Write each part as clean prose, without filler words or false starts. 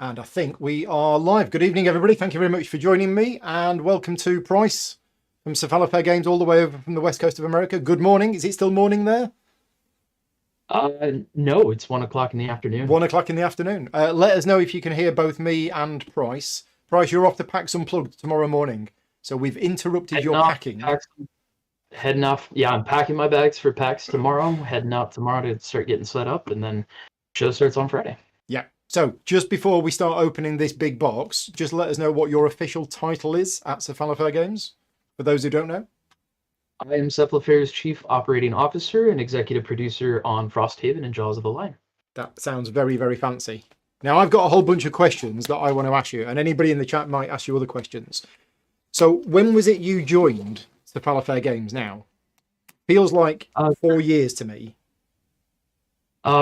And I think we are live. Good evening, everybody. Thank you very much for joining me, and welcome to Price from Cephalofair Games, all the way over from the west coast of America. Good morning. Is it still morning there? No, it's 1 o'clock in the afternoon. 1 o'clock in the afternoon. Let us know if you can hear both me and Price. Price, you're off to PAX Unplugged tomorrow morning, so we've interrupted your packing. Heading off. Yeah, I'm packing my bags for PAX tomorrow. Heading out tomorrow to start getting set up, and then show starts on Friday. Yeah. So just before we start opening this big box, just let us know what your official title is at Cephalofair Games, for those who don't know. I am Cephalofair's Chief Operating Officer and Executive Producer on Frosthaven and Jaws of the Lion. That sounds very, very fancy. Now, I've got a whole bunch of questions that I want to ask you, and anybody in the chat might ask you other questions. So when was it you joined Cephalofair Games now? Feels like 4 years to me.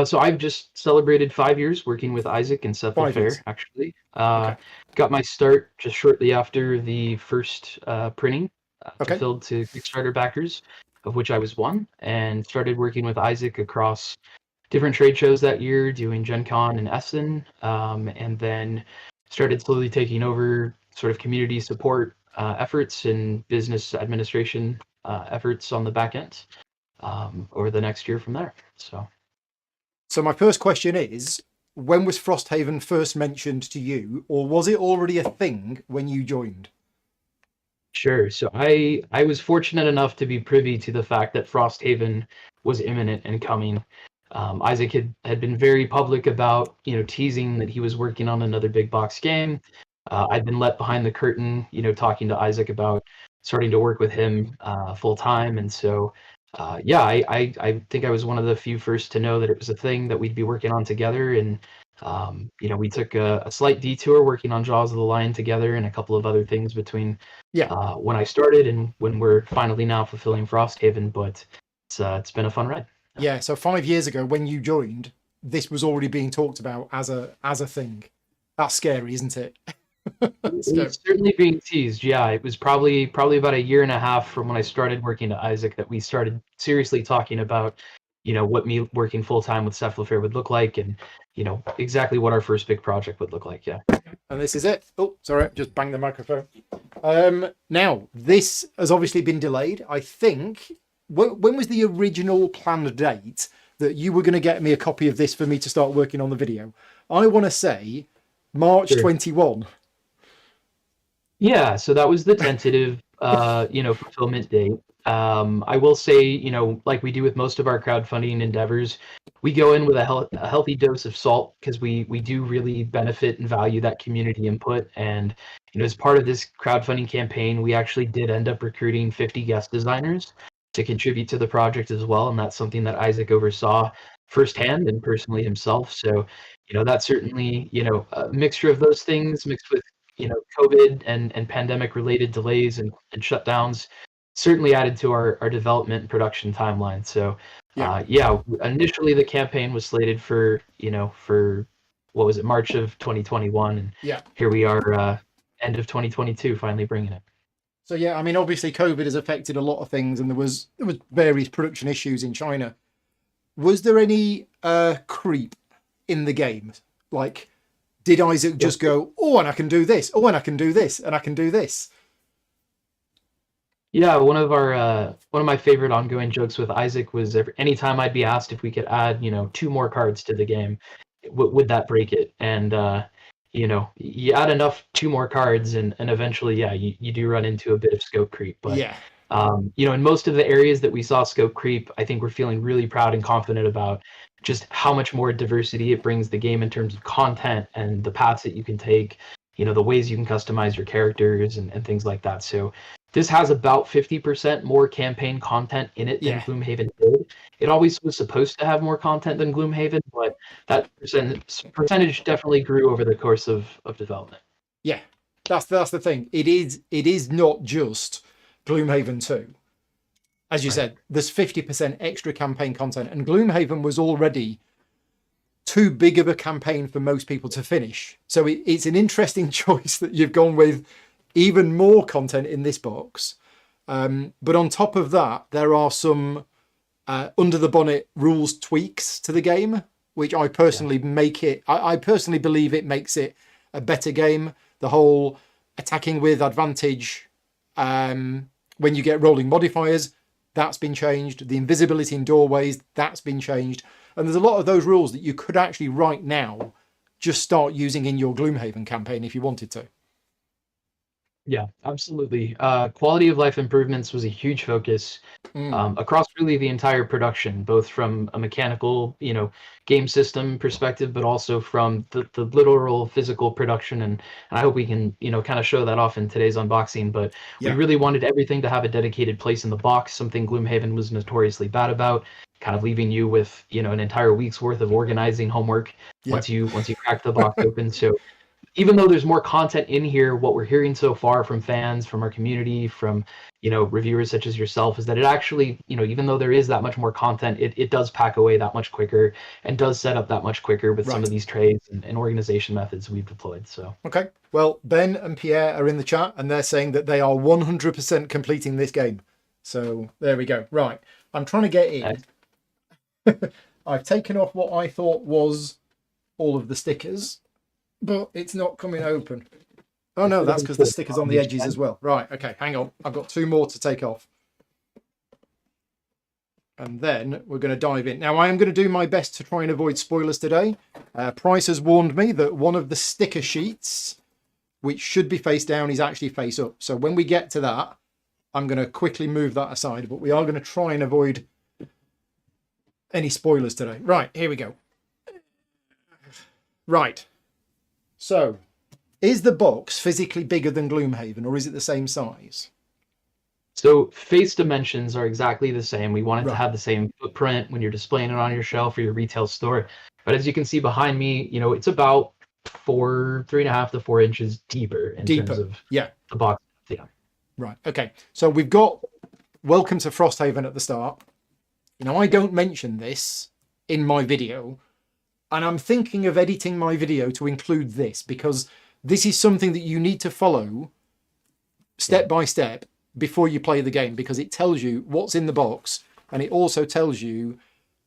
So I've just celebrated 5 years working with Isaac and Cephalofair, actually. Got my start just shortly after the first printing fulfilled to Kickstarter backers, of which I was one, and started working with Isaac across different trade shows that year, doing Gen Con and Essen, and then started slowly taking over sort of community support efforts and business administration efforts on the back end over the next year from there. So my first question is, when was Frosthaven first mentioned to you, or was it already a thing when you joined? Sure. So I was fortunate enough to be privy to the fact that Frosthaven was imminent and coming. Isaac had been very public about, teasing that he was working on another big box game. I'd been let behind the curtain, talking to Isaac about starting to work with him full time. And so I think I was one of the few first to know that it was a thing that we'd be working on together. And, we took a slight detour working on Jaws of the Lion together and a couple of other things between when I started and when we're finally now fulfilling Frosthaven. But it's been a fun ride. Yeah, so 5 years ago when you joined, this was already being talked about as a thing. That's scary, isn't it? It's certainly being teased. Yeah, it was probably about a year and a half from when I started working at Isaac that we started seriously talking about, what me working full time with Cephalofair would look like, and exactly what our first big project would look like. Yeah. And this is it. Oh, sorry, just banged the microphone. Now this has obviously been delayed. I think when was the original planned date that you were going to get me a copy of this for me to start working on the video? I want to say March 21. Yeah, so that was the tentative, fulfillment date. I will say, like we do with most of our crowdfunding endeavors, we go in with a healthy dose of salt because we do really benefit and value that community input. And, as part of this crowdfunding campaign, we actually did end up recruiting 50 guest designers to contribute to the project as well. And that's something that Isaac oversaw firsthand and personally himself. So, that's certainly, a mixture of those things mixed with COVID and pandemic related delays and shutdowns certainly added to our development and production timeline. So initially the campaign was slated for what was it, March of 2021, and here we are, end of 2022, finally bringing it. So I mean, obviously COVID has affected a lot of things, and there was various production issues in China. Was there any creep in the game? Like, did Isaac just go, oh, and I can do this, oh, and I can do this, and I can do this? Yeah, one of my favorite ongoing jokes with Isaac was anytime I'd be asked if we could add, 2 more cards to the game, would that break it? And you add enough 2 more cards, and eventually, you do run into a bit of scope creep. But in most of the areas that we saw scope creep, I think we're feeling really proud and confident about just how much more diversity it brings the game in terms of content and the paths that you can take, the ways you can customize your characters and things like that. So this has about 50% more campaign content in it than Gloomhaven did. It always was supposed to have more content than Gloomhaven, but that percentage definitely grew over the course of development. Yeah, that's the thing. It is not just Gloomhaven 2. As you said, there's 50% extra campaign content, and Gloomhaven was already too big of a campaign for most people to finish. So it's an interesting choice that you've gone with even more content in this box. But on top of that, there are some under the bonnet rules tweaks to the game, which I personally I personally believe it makes it a better game. The whole attacking with advantage when you get rolling modifiers, that's been changed. The invisibility in doorways, that's been changed. And there's a lot of those rules that you could actually right now just start using in your Gloomhaven campaign if you wanted to. Yeah, absolutely. Quality of life improvements was a huge focus across really the entire production, both from a mechanical, game system perspective, but also from the literal physical production. And I hope we can, kind of show that off in today's unboxing. But we really wanted everything to have a dedicated place in the box, something Gloomhaven was notoriously bad about, kind of leaving you with, an entire week's worth of organizing homework once you crack the box open. So even though there's more content in here, what we're hearing so far from fans, from our community, from reviewers such as yourself, is that it actually, even though there is that much more content, it does pack away that much quicker and does set up that much quicker with some of these trades and organization methods we've deployed. So okay, well, Ben and Pierre are in the chat and they're saying that they are 100% completing this game. So there we go. Right, I'm trying to get in. I've taken off what I thought was all of the stickers, but it's not coming open. Oh no, that's because the sticker's on the edges as well. Right, okay, hang on. I've got 2 more to take off. And then we're going to dive in. Now, I am going to do my best to try and avoid spoilers today. Price has warned me that one of the sticker sheets, which should be face down, is actually face up. So when we get to that, I'm going to quickly move that aside. But we are going to try and avoid any spoilers today. Right, here we go. Right. So, is the box physically bigger than Gloomhaven, or is it the same size? So face dimensions are exactly the same. We want it to have the same footprint when you're displaying it on your shelf or your retail store. But as you can see behind me, it's about 3.5 to 4 inches deeper in terms of the box. Yeah. Right. Okay. So we've got Welcome to Frosthaven at the start. I don't mention this in my video, and I'm thinking of editing my video to include this because this is something that you need to follow step by step before you play the game, because it tells you what's in the box and it also tells you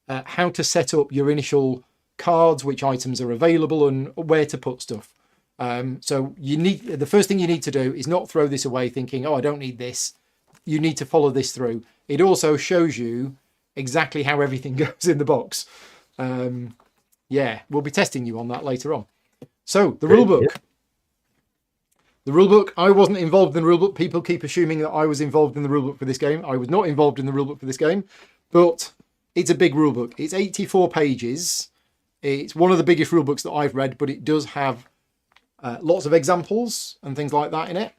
how to set up your initial cards, which items are available and where to put stuff. So the first thing you need to do is not throw this away thinking, oh, I don't need this. You need to follow this through. It also shows you exactly how everything goes in the box. We'll be testing you on that later on. So the rulebook. Yeah. The rulebook, I wasn't involved in the rulebook. People keep assuming that I was involved in the rulebook for this game. I was not involved in the rulebook for this game, but it's a big rulebook. It's 84 pages. It's one of the biggest rulebooks that I've read, but it does have lots of examples and things like that in it.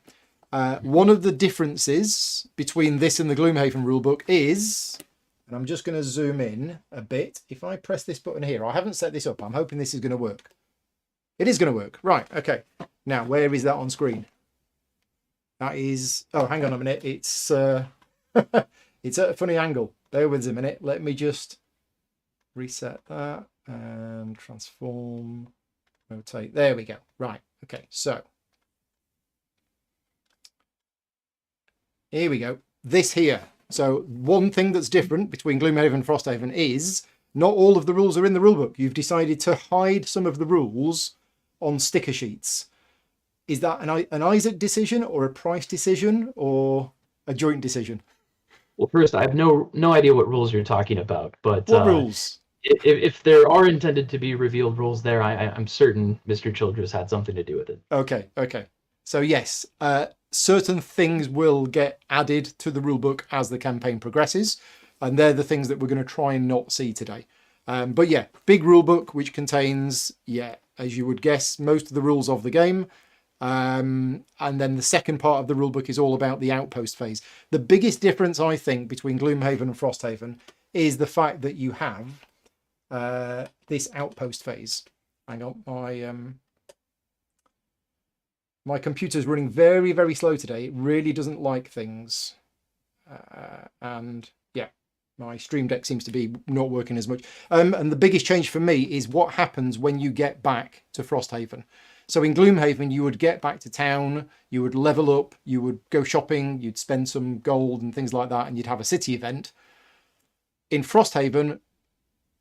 One of the differences between this and the Gloomhaven rulebook is, and I'm just going to zoom in a bit. If I press this button here, I haven't set this up. I'm hoping this is going to work. It is going to work. Right, okay. Now, where is that on screen? That is... Oh, hang on a minute. It's it's at a funny angle. Bear with us a minute. Let me just reset that and transform, rotate. There we go. Right, okay. So, here we go. This here. So, one thing that's different between Gloomhaven and Frosthaven is not all of the rules are in the rulebook. You've decided to hide some of the rules on sticker sheets. Is that an Isaac decision or a Price decision or a joint decision? Well, first, I have no idea what rules you're talking about. But what rules? If there are intended to be revealed rules there, I'm certain Mr. Childress had something to do with it. Okay. So yes, certain things will get added to the rulebook as the campaign progresses, and they're the things that we're going to try and not see today. But yeah, big rulebook which contains, as you would guess, most of the rules of the game. And then the second part of the rulebook is all about the outpost phase. The biggest difference, I think, between Gloomhaven and Frosthaven is the fact that you have this outpost phase. Hang on, my computer's running very, very slow today. It really doesn't like things. And yeah, my Stream Deck seems to be not working as much. And the biggest change for me is what happens when you get back to Frosthaven. So in Gloomhaven, you would get back to town, you would level up, you would go shopping, you'd spend some gold and things like that, and you'd have a city event. In Frosthaven,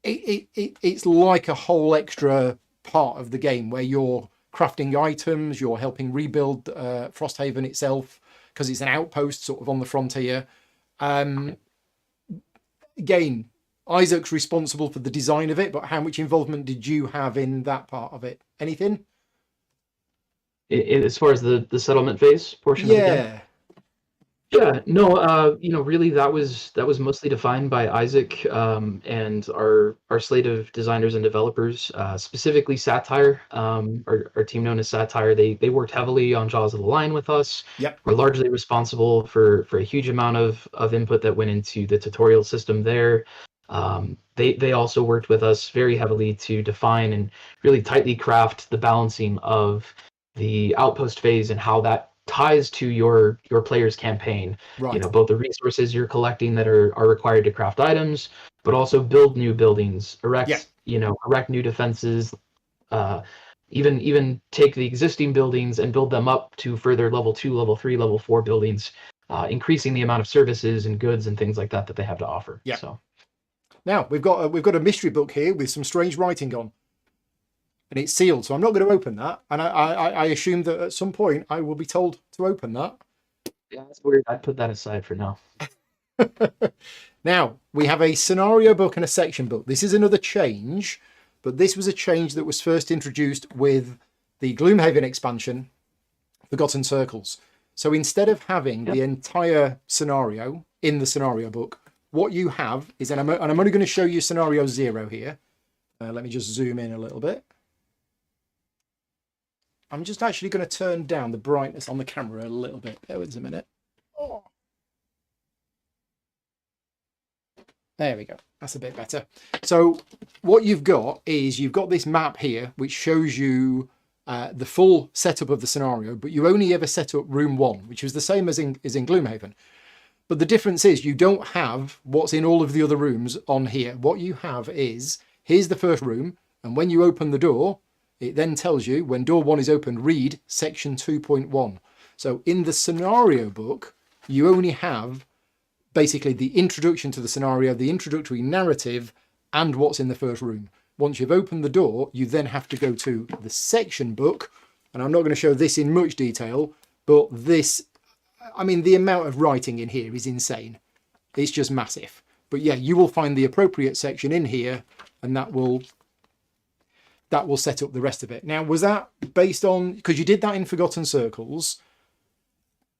it's like a whole extra part of the game where you're crafting items, you're helping rebuild Frosthaven itself, because it's an outpost sort of on the frontier. Again, Isaac's responsible for the design of it, but how much involvement did you have in that part of it? Anything? As far as the settlement phase portion of the game? Yeah, no, really that was mostly defined by Isaac and our slate of designers and developers, specifically Satire, our team known as Satire. They worked heavily on Jaws of the Lion with us. Yep. We're largely responsible for a huge amount of input that went into the tutorial system there. They also worked with us very heavily to define and really tightly craft the balancing of the outpost phase and how that ties to your player's campaign. Right. Both the resources you're collecting that are required to craft items, but also build new buildings, erect new defenses, even take the existing buildings and build them up to further level 2, level 3, level 4 buildings, increasing the amount of services and goods and things like that they have to offer. Yeah. So now we've got a mystery book here with some strange writing on. And it's sealed, so I'm not going to open that. And I assume that at some point I will be told to open that. Yeah, that's weird. I'd put that aside for now. Now, we have a scenario book and a section book. This is another change, but this was a change that was first introduced with the Gloomhaven expansion, Forgotten Circles. So instead of having the entire scenario in the scenario book, what you have is, and I'm only going to show you scenario 0 here. Let me just zoom in a little bit. I'm just actually going to turn down the brightness on the camera a little bit. There was a minute. Oh. There we go. That's a bit better. So what you've got is you've got this map here, which shows you the full setup of the scenario, but you only ever set up room 1, which was the same as in Gloomhaven. But the difference is you don't have what's in all of the other rooms on here. What you have is, here's the first room, and when you open the door, it then tells you when door 1 is opened, read section 2.1. So in the scenario book, you only have basically the introduction to the scenario, the introductory narrative, and what's in the first room. Once you've opened the door, you then have to go to the section book. And I'm not going to show this in much detail, but this, I mean, the amount of writing in here is insane. It's just massive. But yeah, you will find the appropriate section in here, and that will set up the rest of it. Now, was that based on, because you did that in Forgotten Circles?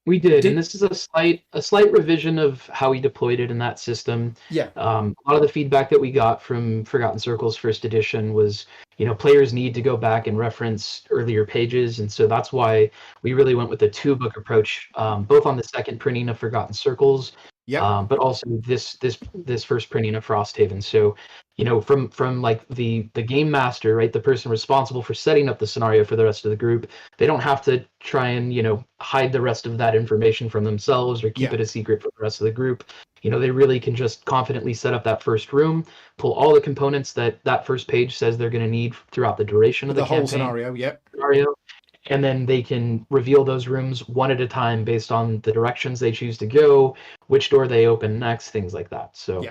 We did, and this is a slight revision of how we deployed it in that system. Yeah. A lot of the feedback that we got from Forgotten Circles first edition was, players need to go back and reference earlier pages, and so that's why we really went with the 2-book approach, both on the second printing of Forgotten Circles, but also this first printing of Frosthaven. So, from like the game master, right, the person responsible for setting up the scenario for the rest of the group, they don't have to try and hide the rest of that information from themselves or keep it a secret for the rest of the group. They really can just confidently set up that first room, pull all the components that first page says they're going to need throughout the duration of the whole campaign, scenario, and then they can reveal those rooms one at a time based on the directions they choose to go, which door they open next, things like that. So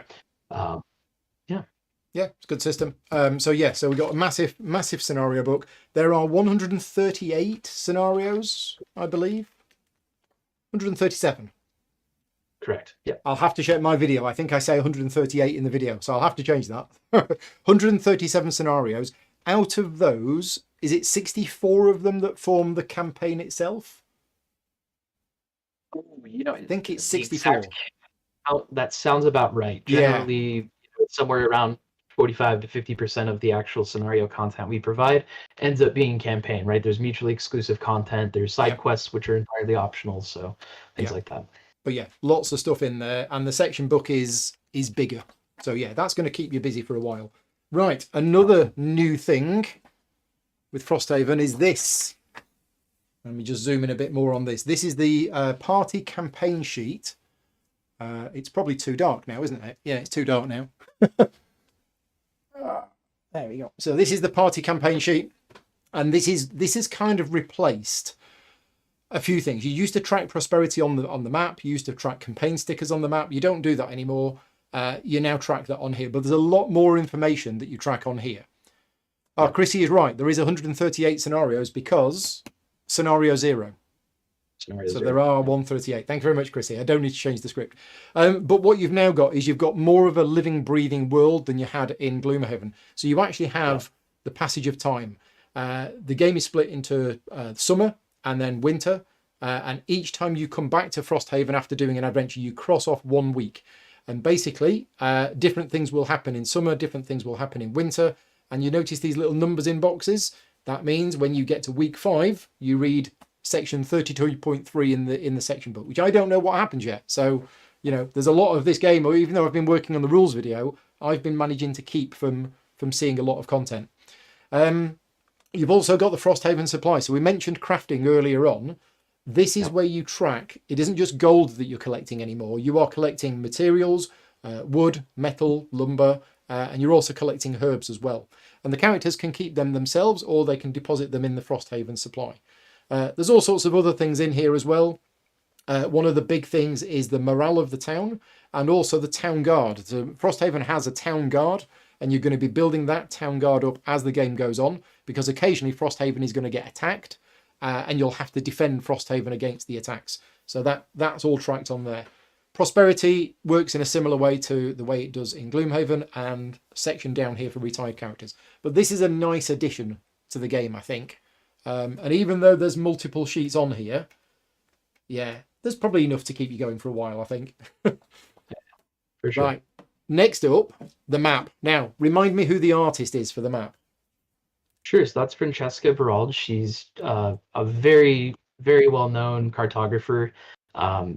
yeah, it's a good system. So we got a massive scenario book. There are 138 scenarios, I believe. 137. Correct. Yeah. I'll have to check my video. I think I say 138 in the video, so I'll have to change that. 137 scenarios. Out of those, is it 64 of them that form the campaign itself? Oh, I think it's 64. That sounds about right. Generally, somewhere around 45 to 50% of the actual scenario content we provide ends up being campaign, right? There's mutually exclusive content. There's side quests, which are entirely optional. So things like that. But yeah, lots of stuff in there. And the section book is bigger. So yeah, that's going to keep you busy for a while. Right. Another new thing with Frosthaven is this. Let me just zoom in a bit more on this. This is the party campaign sheet. It's probably too dark now, isn't it? Yeah, it's too dark now. There we go. So this is the party campaign sheet, and this has kind of replaced a few things. You used to track prosperity on the map. You used to track campaign stickers on the map. You don't do that anymore. You now track that on here, but there's a lot more information that you track on here. Chrissy is right. There is 138 scenarios because scenario 0. Scenario So 0. there are 138. Thank you very much, Chrissy. I don't need to change the script. But what you've now got is you've got more of a living, breathing world than you had in Gloomhaven. So you actually have the passage of time. The game is split into summer and then winter. And each time you come back to Frosthaven after doing an adventure, you cross off 1 week. And basically, different things will happen in summer, different things will happen in winter. And you notice these little numbers in boxes. That means when you get to week 5, you read section 32.3 in the section book, which I don't know what happens yet. So, there's a lot of this game, or even though I've been working on the rules video, I've been managing to keep from seeing a lot of content. You've also got the Frosthaven supply. So we mentioned crafting earlier on. This is where you track. It isn't just gold that you're collecting anymore. You are collecting materials, wood, metal, lumber, and you're also collecting herbs as well. And the characters can keep them themselves, or they can deposit them in the Frosthaven supply. There's all sorts of other things in here as well. One of the big things is the morale of the town and also the town guard. So Frosthaven has a town guard, and you're going to be building that town guard up as the game goes on, because occasionally Frosthaven is going to get attacked, and you'll have to defend Frosthaven against the attacks. So that's all tracked on there. Prosperity works in a similar way to the way it does in Gloomhaven, and section down here for retired characters. But this is a nice addition to the game, I think. And even though there's multiple sheets on here, there's probably enough to keep you going for a while, I think. For sure. Right. Next up, the map. Now, remind me who the artist is for the map. Sure. So that's Francesca Barald. She's a very, very well-known cartographer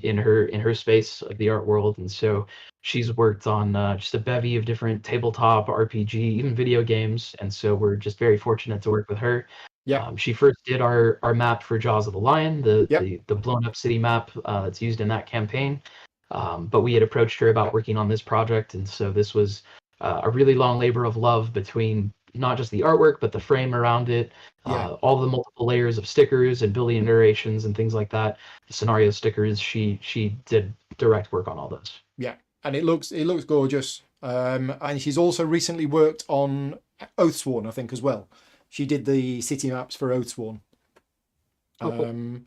in her space of the art world, and so she's worked on just a bevy of different tabletop, RPG, even video games, and so we're just very fortunate to work with her. Yeah. She first did our map for Jaws of the Lion, the blown up city map that's used in that campaign. But we had approached her about working on this project, and so this was a really long labor of love between not just the artwork but the frame around it, all the multiple layers of stickers and building iterations and things like that. The scenario stickers, she did direct work on all those. Yeah, and it looks gorgeous. And she's also recently worked on Oathsworn, I think, as well. She did the city maps for Oathsworn. Cool.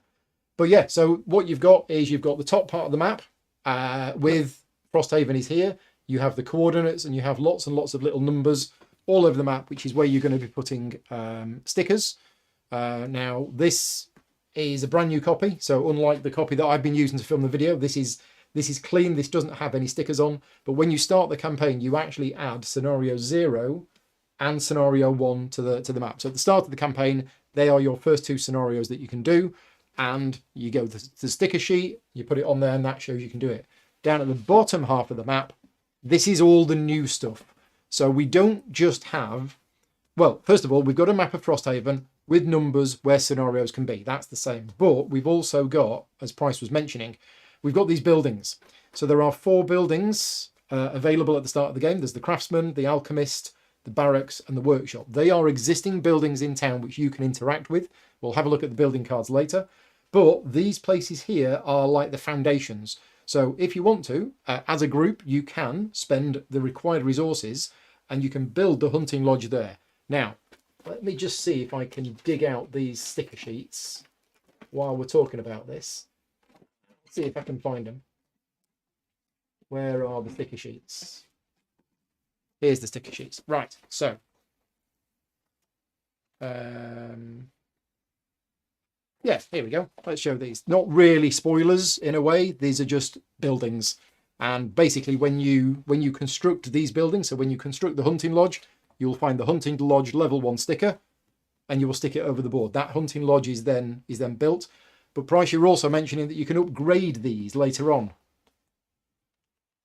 But yeah, so what you've got is you've got the top part of the map with Frosthaven is here. You have the coordinates, and you have lots and lots of little numbers all over the map, which is where you're going to be putting stickers. Now, this is a brand new copy, so unlike the copy that I've been using to film the video, this is clean. This doesn't have any stickers on. But when you start the campaign, you actually add scenario 0 and scenario 1 to the map. So at the start of the campaign, they are your first 2 scenarios that you can do, and you go to the sticker sheet, you put it on there, and that shows you can do it. Down at the bottom half of the map, this is all the new stuff. So we don't just have, well, first of all, we've got a map of Frosthaven with numbers where scenarios can be. That's the same. But we've also got, as Price was mentioning, we've got these buildings. So there are 4 buildings available at the start of the game. There's the Craftsman, the Alchemist, the Barracks, and the Workshop. They are existing buildings in town which you can interact with. We'll have a look at the building cards later. But these places here are like the foundations. So if you want to, as a group, you can spend the required resources and you can build the hunting lodge there. Now, let me just see if I can dig out these sticker sheets while we're talking about this. Let's see if I can find them. Where are the sticker sheets? Here's the sticker sheets. Right, so yeah, here we go. Let's show these. Not really spoilers in a way. These are just buildings. And basically when you construct these buildings, so when you construct the hunting lodge, you'll find the hunting lodge level 1 sticker and you will stick it over the board. That hunting lodge is then built. But Price, you're also mentioning that you can upgrade these later on.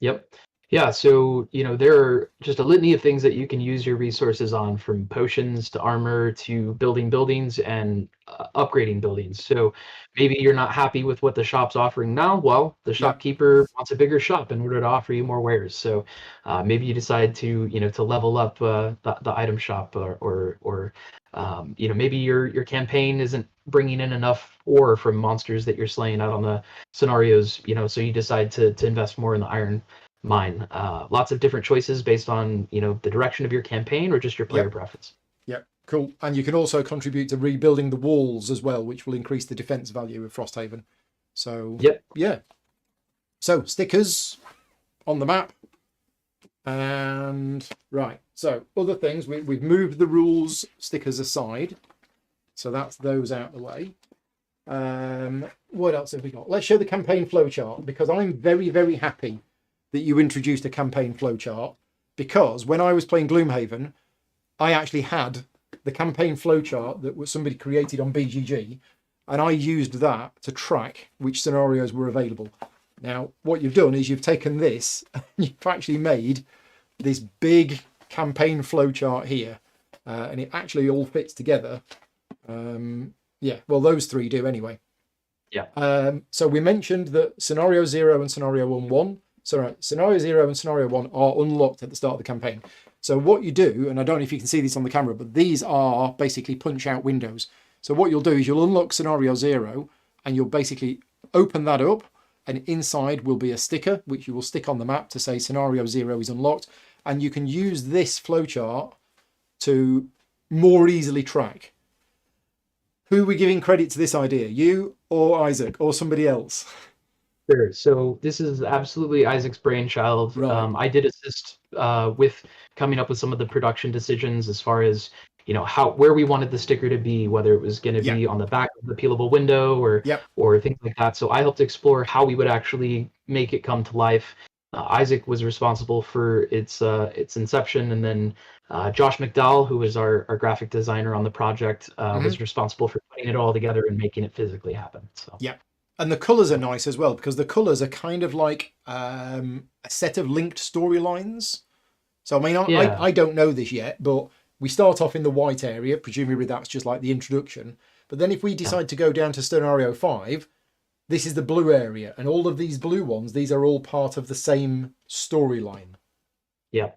Yep. Yeah, so, there are just a litany of things that you can use your resources on, from potions to armor to building buildings and upgrading buildings. So maybe you're not happy with what the shop's offering now. Well, the shopkeeper wants a bigger shop in order to offer you more wares. So maybe you decide to level up the item shop, or maybe your campaign isn't bringing in enough ore from monsters that you're slaying out on the scenarios, so you decide to invest more in the iron mine. Lots of different choices based on the direction of your campaign or just your player preference. Yep. Cool. And you can also contribute to rebuilding the walls as well, which will increase the defense value of Frosthaven. So, Yep. yeah. So, stickers on the map. And, right. So, other things. We've moved the rules stickers aside. So, that's those out the way. What else have we got? Let's show the campaign flowchart, because I'm very, very happy that you introduced a campaign flowchart, because when I was playing Gloomhaven, I actually had the campaign flowchart that was somebody created on BGG, and I used that to track which scenarios were available. Now, what you've done is you've taken this and you've actually made this big campaign flowchart here, and it actually all fits together. Yeah, well, those three do anyway. Yeah. So we mentioned that Scenario 0 and Scenario 1. So Scenario 0 and Scenario 1 are unlocked at the start of the campaign. So what you do, and I don't know if you can see this on the camera, but these are basically punch-out windows. So what you'll do is you'll unlock Scenario 0, and you'll basically open that up, and inside will be a sticker, which you will stick on the map to say Scenario 0 is unlocked. And you can use this flowchart to more easily track. Who are we giving credit to this idea? You or Isaac or somebody else? Sure. So this is absolutely Isaac's brainchild. Right. I did assist with coming up with some of the production decisions as far as where we wanted the sticker to be, whether it was going to be on the back of the peelable window or things like that. So I helped explore how we would actually make it come to life. Isaac was responsible for its inception, and then Josh McDowell, who was our graphic designer on the project, was responsible for putting it all together and making it physically happen. So yeah. And the colours are nice as well, because the colours are kind of like a set of linked storylines. So, I mean, I don't know this yet, but we start off in the white area. Presumably that's just like the introduction. But then if we decide to go down to Scenario 5, this is the blue area. And all of these blue ones, these are all part of the same storyline. Yeah.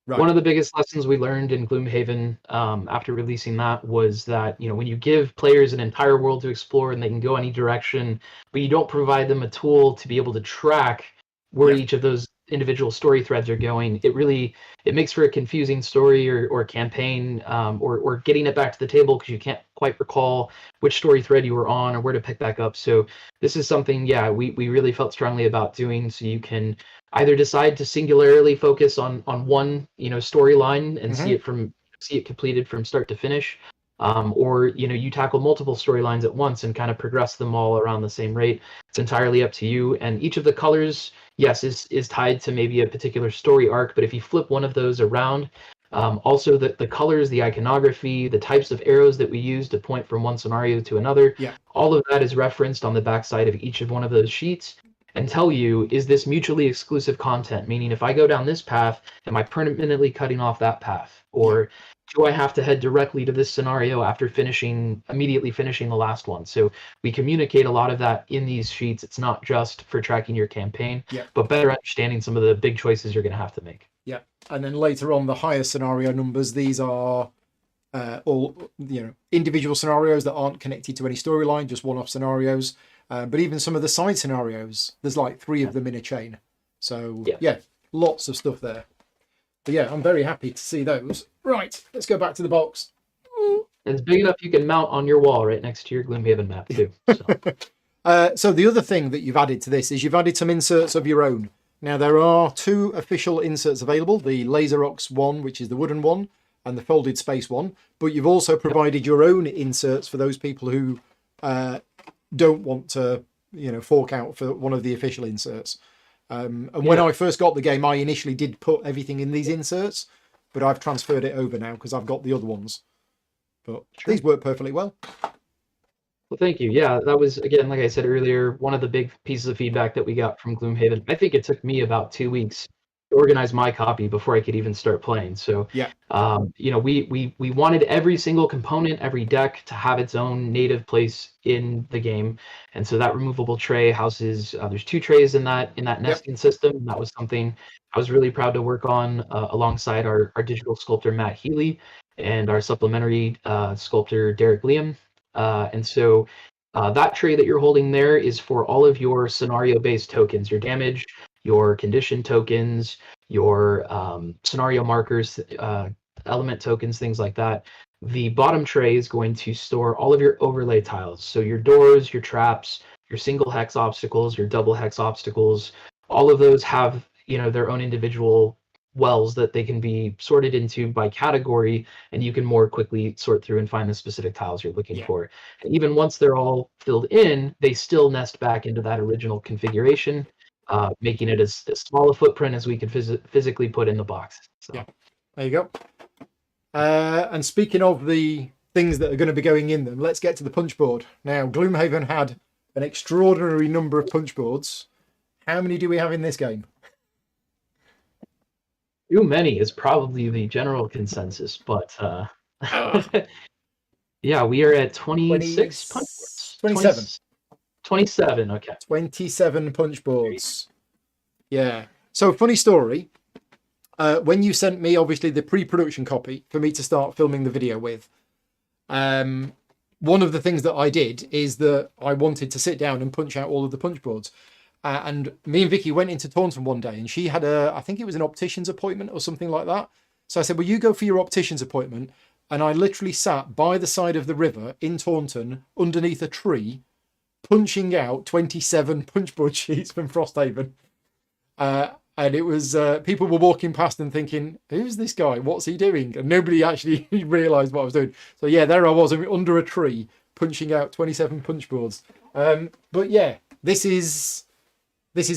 Right. One of the biggest lessons we learned in Gloomhaven after releasing that was that, when you give players an entire world to explore and they can go any direction, but you don't provide them a tool to be able to track where each of those individual story threads are going, it makes for a confusing story or campaign, or getting it back to the table because you can't quite recall which story thread you were on or where to pick back up. So this is something, we really felt strongly about doing, so you can either decide to singularly focus on one storyline and see it completed from start to finish, or you tackle multiple storylines at once and kind of progress them all around the same rate. It's entirely up to you. And each of the colors, yes, is tied to maybe a particular story arc, but if you flip one of those around, also the colors, the iconography, the types of arrows that we use to point from one scenario to another, all of that is referenced on the backside of each of one of those sheets and tell you, is this mutually exclusive content? Meaning, if I go down this path, am I permanently cutting off that path? Or do I have to head directly to this scenario after immediately finishing the last one? So we communicate a lot of that in these sheets. It's not just for tracking your campaign, but better understanding some of the big choices you're going to have to make. Yeah. And then later on, the higher scenario numbers, these are all individual scenarios that aren't connected to any storyline, just one-off scenarios. But even some of the side scenarios, there's like 3 of them in a chain. So lots of stuff there. But I'm very happy to see those. Right, let's go back to the box. It's big enough you can mount on your wall right next to your Gloomhaven map too. So the other thing that you've added to this is you've added some inserts of your own. Now there are 2 official inserts available, the Laser Ox one, which is the wooden one, and the Folded Space one. But you've also provided your own inserts for those people who don't want to fork out for one of the official inserts. And when I first got the game, I initially did put everything in these inserts, but I've transferred it over now because I've got the other ones. But these work perfectly well. Well, thank you. Yeah, that was, again, like I said earlier, one of the big pieces of feedback that we got from Gloomhaven. I think it took me about 2 weeks to organize my copy before I could even start playing. So, we wanted every single component, every deck to have its own native place in the game. And so that removable tray houses, there's 2 trays in that nesting system. That was something I was really proud to work on alongside our digital sculptor, Matt Healy, and our supplementary sculptor, Derek Liam. And so that tray that you're holding there is for all of your scenario-based tokens, your damage, your condition tokens, your scenario markers, element tokens, things like that. the bottom tray is going to store all of your overlay tiles. So your doors, your traps, your single hex obstacles, your double hex obstacles, all of those have, their own individual wells that they can be sorted into by category, and you can more quickly sort through and find the specific tiles you're looking for. And even once they're all filled in, they still nest back into that original configuration, making it as small a footprint as we could physically put in the box. So. Yeah, there you go. And speaking of the things that are going to be going in them, let's get to the punch board. Now, Gloomhaven had an extraordinary number of punch boards. How many do we have in this game? Too many is probably the general consensus, but yeah, we are at 26 punch boards. 27. 27, okay. 27 punch boards. Yeah. So, funny story. When you sent me, obviously, the pre-production copy for me to start filming the video with, one of the things that I did is that I wanted to sit down and punch out all of the punch boards. And me and Vicky went into Taunton one day, and she had I think it was an optician's appointment or something like that. So I said, well, you go for your optician's appointment. And I literally sat by the side of the river in Taunton underneath a tree, punching out 27 punch board sheets from Frosthaven. And it was, people were walking past and thinking, who's this guy? What's he doing? And nobody actually realised what I was doing. So yeah, there I was under a tree, punching out 27 punch boards. But yeah, this is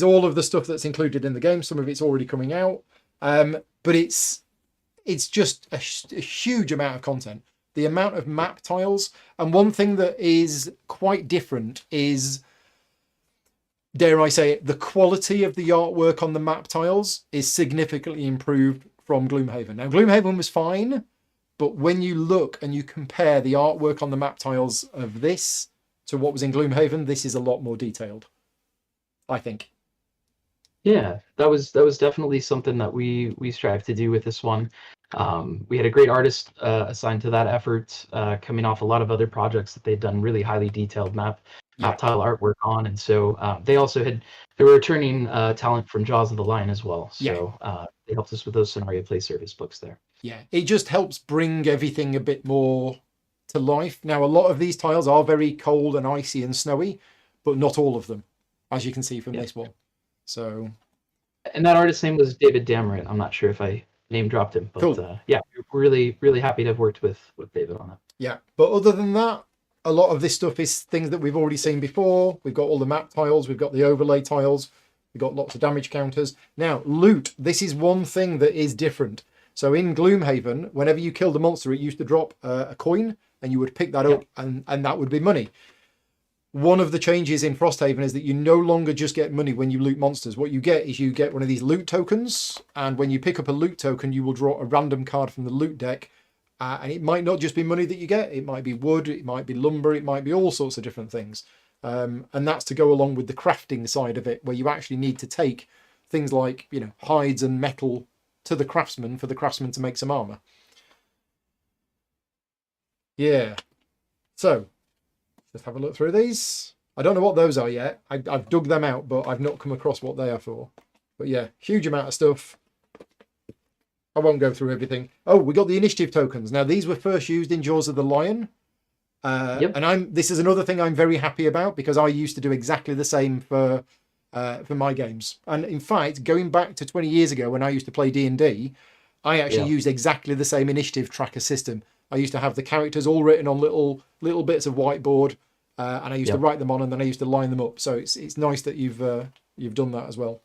all of the stuff that's included in the game. Some of it's already coming out. But it's just a huge amount of content. The amount of map tiles. And one thing that is quite different is, dare I say it, the quality of the artwork on the map tiles is significantly improved from Gloomhaven. Now, Gloomhaven was fine, but when you look and you compare the artwork on the map tiles of this to what was in Gloomhaven, this is a lot more detailed, I think. Yeah, that was definitely something that we strive to do with this one. We had a great artist assigned to that effort, coming off a lot of other projects that they'd done really highly detailed map tile artwork on, and so they were returning talent from Jaws of the Lion as well. So they helped us with those scenario play service books there. Yeah, it just helps bring everything a bit more to life. Now, a lot of these tiles are very cold and icy and snowy, but not all of them, as you can see from this one. So, and that artist's name was David Dameron. I'm not sure if I name dropped him, but cool. Yeah, we're really happy to have worked with David on it. Yeah, but other than that, a lot of this stuff is things that we've already seen before. We've got all the map tiles, we've got the overlay tiles, we've got lots of damage counters. Now, loot. This is one thing that is different. So in Gloomhaven, whenever you killed a monster, it used to drop a coin, and you would pick that up, and that would be money. One of the changes in Frosthaven is that you no longer just get money when you loot monsters. What you get is you get one of these loot tokens, and when you pick up a loot token, you will draw a random card from the loot deck, and it might not just be money that you get. It might be wood, it might be lumber, it might be all sorts of different things. And that's to go along with the crafting side of it, where you actually need to take things like, hides and metal to the craftsman for the craftsman to make some armor. Yeah. So, let's have a look through these. I don't know what those are yet. I've dug them out, but I've not come across what they are for. But yeah, huge amount of stuff. I won't go through everything. Oh, we got the initiative tokens. Now, these were first used in Jaws of the Lion. And this is another thing I'm very happy about, because I used to do exactly the same for my games. And in fact, going back to 20 years ago when I used to play D&D, I actually used exactly the same initiative tracker system. I used to have the characters all written on little bits of whiteboard, and I used to write them on, and then I used to line them up. So it's nice that you've done that as well.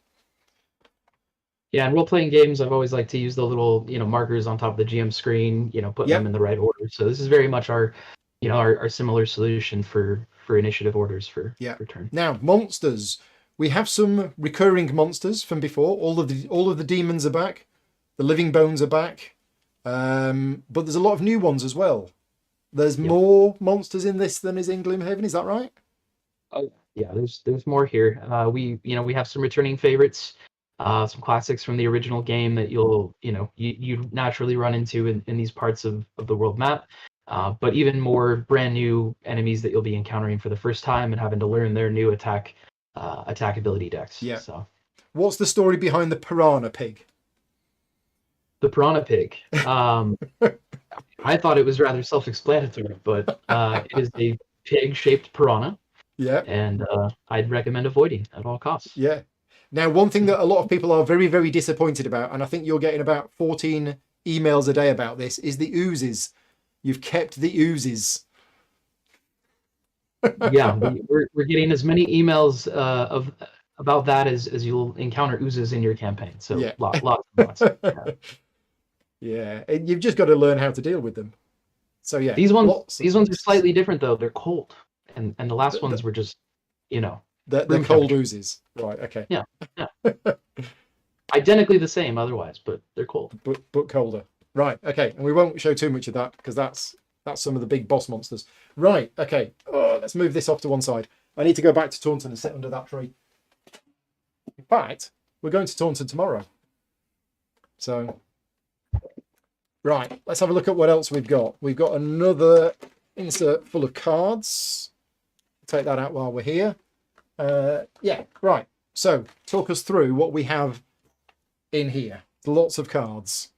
Yeah, in role-playing games, I've always liked to use the little markers on top of the GM screen, put them in the right order. So this is very much our similar solution for initiative orders for turn. Now, monsters. We have some recurring monsters from before. All of the demons are back. The living bones are back. But there's a lot of new ones as well. There's more monsters in this than is in Gloomhaven. Is that right? Oh yeah, there's more here. We have some returning favorites, some classics from the original game that you naturally run into in these parts of the world map. But even more brand new enemies that you'll be encountering for the first time and having to learn their new attack ability decks. Yeah. So, what's the story behind the piranha pig? The piranha pig. I thought it was rather self-explanatory, but it is a pig-shaped piranha, Yeah, and I'd recommend avoiding at all costs. yeah. Now, one thing that a lot of people are very, very disappointed about, and I think you're getting about 14 emails a day about this, is the oozes. You've kept the oozes. Yeah, we're getting as many emails about that as you'll encounter oozes in your campaign. So Yeah. lots and lots. Yeah. Yeah, and you've just got to learn how to deal with them. So yeah, These lots of ones are oozes. slightly different though. They're cold, and the last The- ones were just, you know, They're room cold temperature. oozes. Right, okay. Yeah, yeah. Identically the same otherwise, but they're cold. But colder. Right, okay. And we won't show too much of that because that's some of the big boss monsters. Right, okay. Oh, let's move this off to one side. I need to go back to Taunton and sit under that tree. In fact, we're going to Taunton tomorrow. So, right, let's have a look at what else we've got. We've got another insert full of cards. Take that out while we're here. Yeah, right. So, talk us through what we have in here. Lots of cards.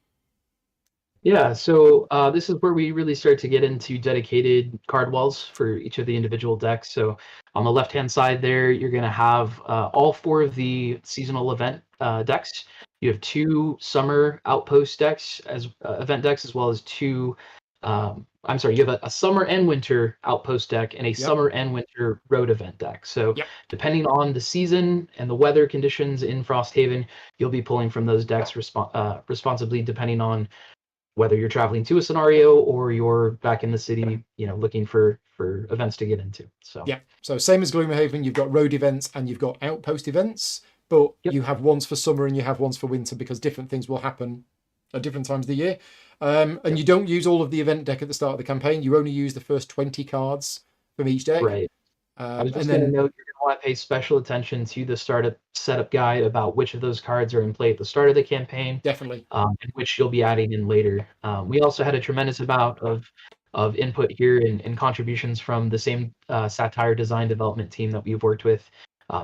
Yeah, so this is where we really start to get into dedicated card walls for each of the individual decks. So on the left-hand side there, you're going to have all 4 of the seasonal event decks. You have 2 summer outpost decks as event decks, as well as 2. I'm sorry, you have a summer and winter outpost deck and a summer and winter road event deck. So depending on the season and the weather conditions in Frosthaven, you'll be pulling from those decks responsibly, depending on whether you're traveling to a scenario or you're back in the city, looking for events to get into. So yeah, so same as Gloomhaven, you've got road events and you've got outpost events, but you have ones for summer and you have ones for winter because different things will happen at different times of the year. And you don't use all of the event deck at the start of the campaign. You only use the first 20 cards from each deck. Right. I was just going to note, you're going to want to pay special attention to the startup setup guide about which of those cards are in play at the start of the campaign. Definitely. And which you'll be adding in later. We also had a tremendous amount of input here and contributions from the same satire design development team that we've worked with.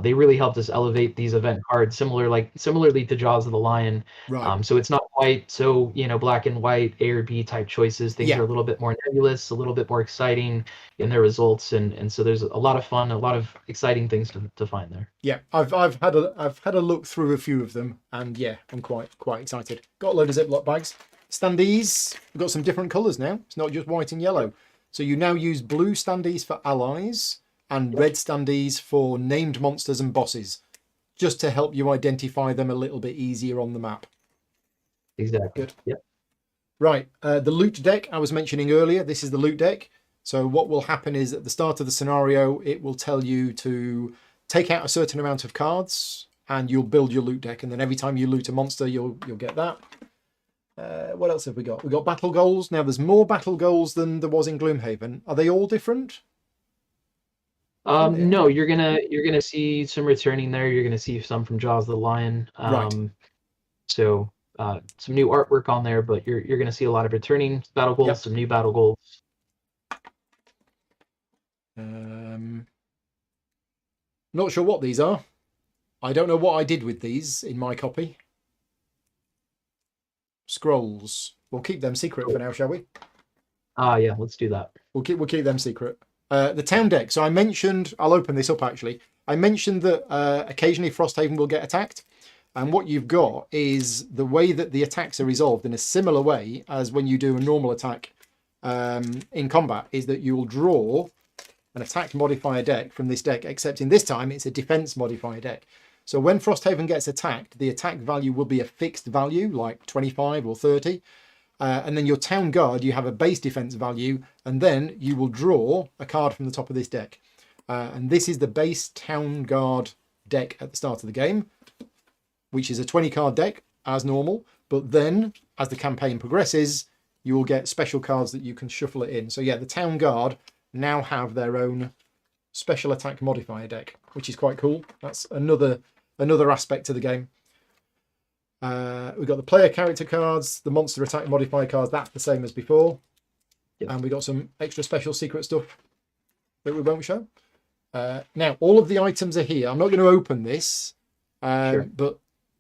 They really helped us elevate these event cards similarly to Jaws of the Lion. Right. So it's not quite so, black and white A or B type choices. Things are a little bit more nebulous, a little bit more exciting in their results, and so there's a lot of fun, a lot of exciting things to find there. Yeah, I've had a look through a few of them, and yeah, I'm quite excited. Got a load of Ziploc bags. Standees, we've got some different colours now. It's not just white and yellow. So you now use blue standees for allies and red standees for named monsters and bosses, just to help you identify them a little bit easier on the map. Exactly. Good. Yep. Right, the loot deck I was mentioning earlier. This is the loot deck. So what will happen is at the start of the scenario, it will tell you to take out a certain amount of cards, and you'll build your loot deck. And then every time you loot a monster, you'll get that. What else have we got? We've got battle goals. Now there's more battle goals than there was in Gloomhaven. Are they all different? No, you're gonna see some returning there. You're gonna see some from Jaws of the Lion. Right. So some new artwork on there, but you're gonna see a lot of returning battle goals, some new battle goals. Not sure what these are. I don't know what I did with these in my copy. Scrolls. We'll keep them secret for now, shall we? Yeah, let's do that. We'll keep them secret. The town deck. So I mentioned, I'll open this up actually. I mentioned that occasionally Frosthaven will get attacked. And what you've got is the way that the attacks are resolved in a similar way as when you do a normal attack in combat, is that you'll draw an attack modifier deck from this deck, except in this time it's a defense modifier deck. So when Frosthaven gets attacked, the attack value will be a fixed value, like 25 or 30. And then your town guard, you have a base defense value, and then you will draw a card from the top of this deck. And this is the base town guard deck at the start of the game, which is a 20 card deck as normal. But then as the campaign progresses, you will get special cards that you can shuffle it in. So yeah, the town guard now have their own special attack modifier deck, which is quite cool. That's another aspect to the game. We've got the player character cards, the monster attack modifier cards. That's the same as before. Yep. And we got some extra special secret stuff that we won't show. Now, all of the items are here. I'm not going to open this, but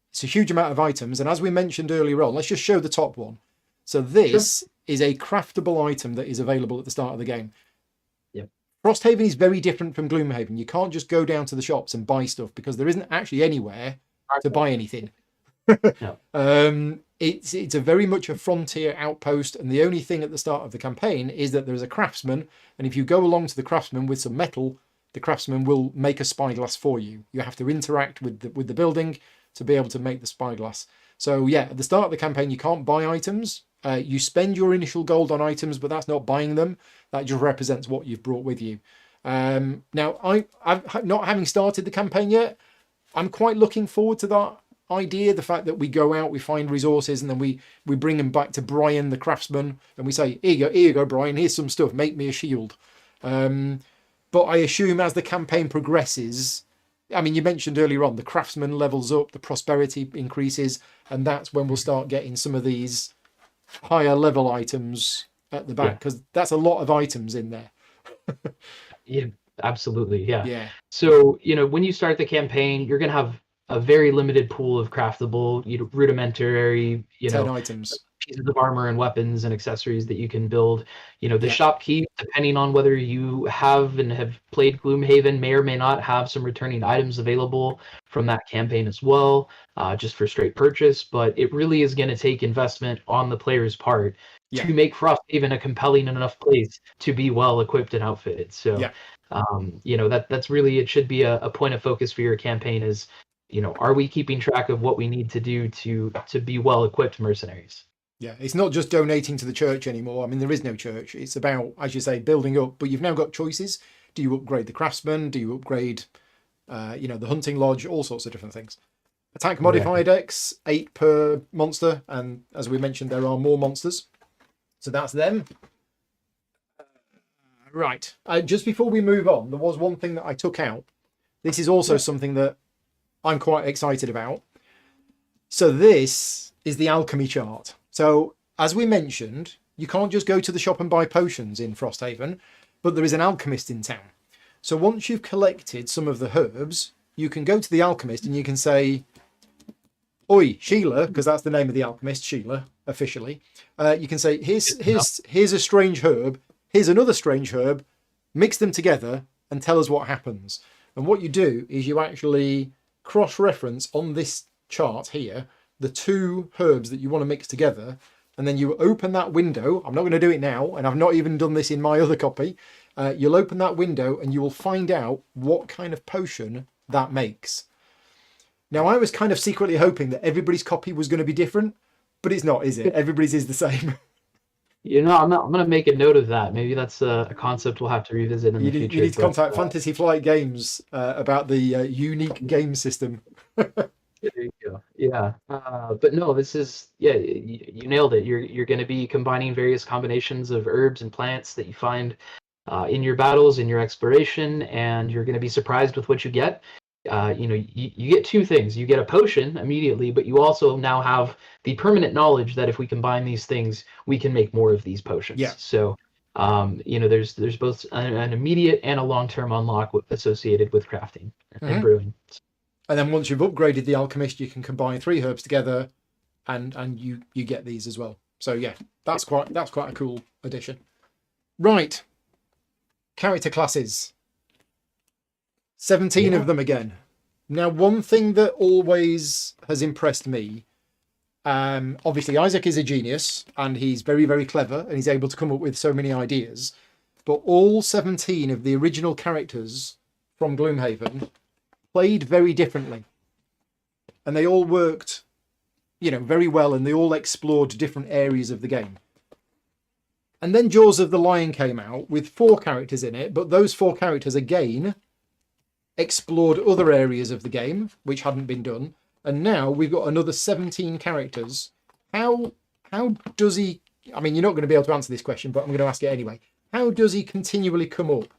it's a huge amount of items. And as we mentioned earlier on, let's just show the top one. So this is a craftable item that is available at the start of the game. Yep. Frosthaven is very different from Gloomhaven. You can't just go down to the shops and buy stuff because there isn't actually anywhere to buy anything. No. It's a very much a frontier outpost, and the only thing at the start of the campaign is that there's a craftsman, and if you go along to the craftsman with some metal, the craftsman will make a spyglass for you. You have to interact with the building to be able to make the spyglass. So yeah, at the start of the campaign, you can't buy items. You spend your initial gold on items, but that's not buying them. That just represents what you've brought with you. Now, I've not having started the campaign yet, I'm quite looking forward to that idea. The fact that we go out, we find resources, and then we bring them back to Brian, the craftsman, and we say, here you go, Brian, here's some stuff, make me a shield. But I assume as the campaign progresses, I mean, you mentioned earlier on, the craftsman levels up, the prosperity increases, and that's when we'll start getting some of these higher level items at the back, because that's a lot of items in there. Yeah, absolutely. Yeah. Yeah. So, when you start the campaign, you're going to have a very limited pool of craftable, rudimentary, 10 items. Pieces of armor and weapons and accessories that you can build. The shopkeep, depending on whether you have played Gloomhaven, may or may not have some returning items available from that campaign as well, just for straight purchase. But it really is going to take investment on the player's part to make Frosthaven a compelling enough place to be well equipped and outfitted. So, that's really, it should be a point of focus for your campaign is, are we keeping track of what we need to do to be well equipped mercenaries? Yeah, it's not just donating to the church anymore. I mean, there is no church. It's about, as you say, building up. But you've now got choices. Do you upgrade the craftsman? Do you upgrade, the hunting lodge? All sorts of different things. Attack modifier decks, 8 per monster. And as we mentioned, there are more monsters. So that's them. Right. Just before we move on, there was one thing that I took out. This is also something that I'm quite excited about. So this is the alchemy chart. So, as we mentioned, you can't just go to the shop and buy potions in Frosthaven, but there is an alchemist in town. So once you've collected some of the herbs, you can go to the alchemist and you can say, Oi, Sheila, because that's the name of the alchemist, Sheila, officially. You can say, here's a strange herb, here's another strange herb, mix them together and tell us what happens. And what you do is you actually cross-reference on this chart here the 2 herbs that you want to mix together, and then you open that window. I'm not going to do it now, and I've not even done this in my other copy. You'll open that window and you will find out what kind of potion that makes. Now, I was kind of secretly hoping that everybody's copy was going to be different, but it's not, is it? Everybody's is the same. I'm going to make a note of that. Maybe that's a concept we'll have to revisit in the future. You need to contact Fantasy Flight Games about the unique game system. There you go. Yeah. But no, this is, you nailed it. You're going to be combining various combinations of herbs and plants that you find in your battles, in your exploration, and you're going to be surprised with what you get. You get 2 things. You get a potion immediately, but you also now have the permanent knowledge that if we combine these things, we can make more of these potions. Yeah. So, there's both an immediate and a long-term unlock associated with crafting and brewing. And then once you've upgraded the alchemist, you can combine 3 herbs together, and you get these as well. So yeah, that's quite a cool addition. Right, character classes. 17 of them again. Now, one thing that always has impressed me, obviously Isaac is a genius and he's very, very clever and he's able to come up with so many ideas, but all 17 of the original characters from Gloomhaven played very differently. And they all worked, very well, and they all explored different areas of the game. And then Jaws of the Lion came out with 4 characters in it, but those 4 characters again explored other areas of the game which hadn't been done, and now we've got another 17 characters. How does he, I mean, you're not going to be able to answer this question, but I'm going to ask it anyway. How does he continually come up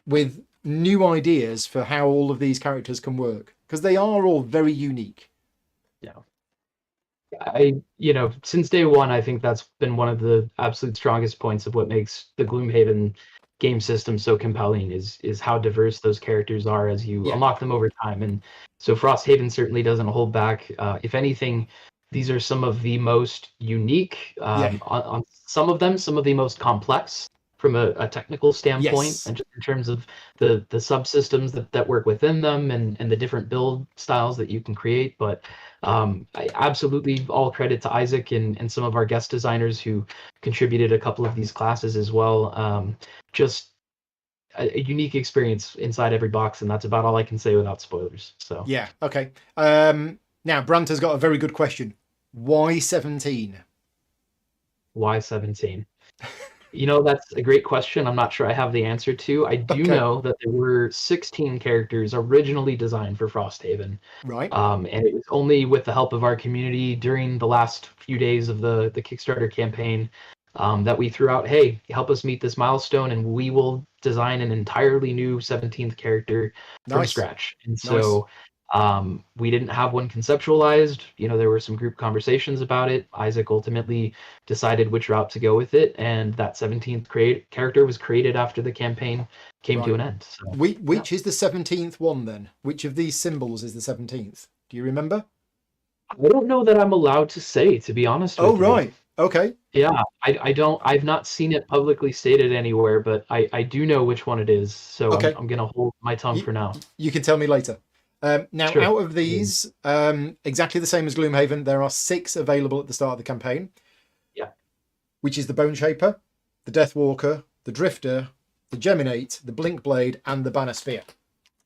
with new ideas for how all of these characters can work? Because they are all very unique. Yeah. Since day one, I think that's been one of the absolute strongest points of what makes the Gloomhaven game system so compelling is how diverse those characters are as you unlock them over time. And so Frosthaven certainly doesn't hold back. If anything, these are some of the most unique, Yeah. on some of them, some of the most complex from a technical standpoint, Yes. and just in terms of the subsystems that work within them and the different build styles that you can create. But I absolutely all credit to Isaac and some of our guest designers who contributed a couple of these classes as well. Just a unique experience inside every box, and that's about all I can say without spoilers. So Yeah. Okay. Now Branter's got a very good question. Why 17? why 17? That's a great question. I'm not sure I have the answer to. I do Okay. know that there were 16 characters originally designed for Frosthaven. Right. And it was only with the help of our community during the last few days of the Kickstarter campaign that we threw out, hey, help us meet this milestone, and we will design an entirely new 17th character from Nice. scratch. And Nice. so we didn't have one conceptualized. There were some group conversations about it. Isaac ultimately decided which route to go with it, and that 17th character was created after the campaign came to Right. an end. So, Which is the 17th one then? Which of these symbols is the 17th? Do you remember? I don't know that I'm allowed to say, to be honest Oh, with you. right. Okay. Yeah, I don't. I've not seen it publicly stated anywhere, but I do know which one it is. So I'm Okay. I'm gonna hold my tongue You, for now. you can tell me later. Now, Sure. out of these, exactly the same as Gloomhaven, there are 6 available at the start of the campaign, Yeah. which is the Bone Shaper, the Deathwalker, the Drifter, the Geminate, the Blink Blade, and the Banner Sphere.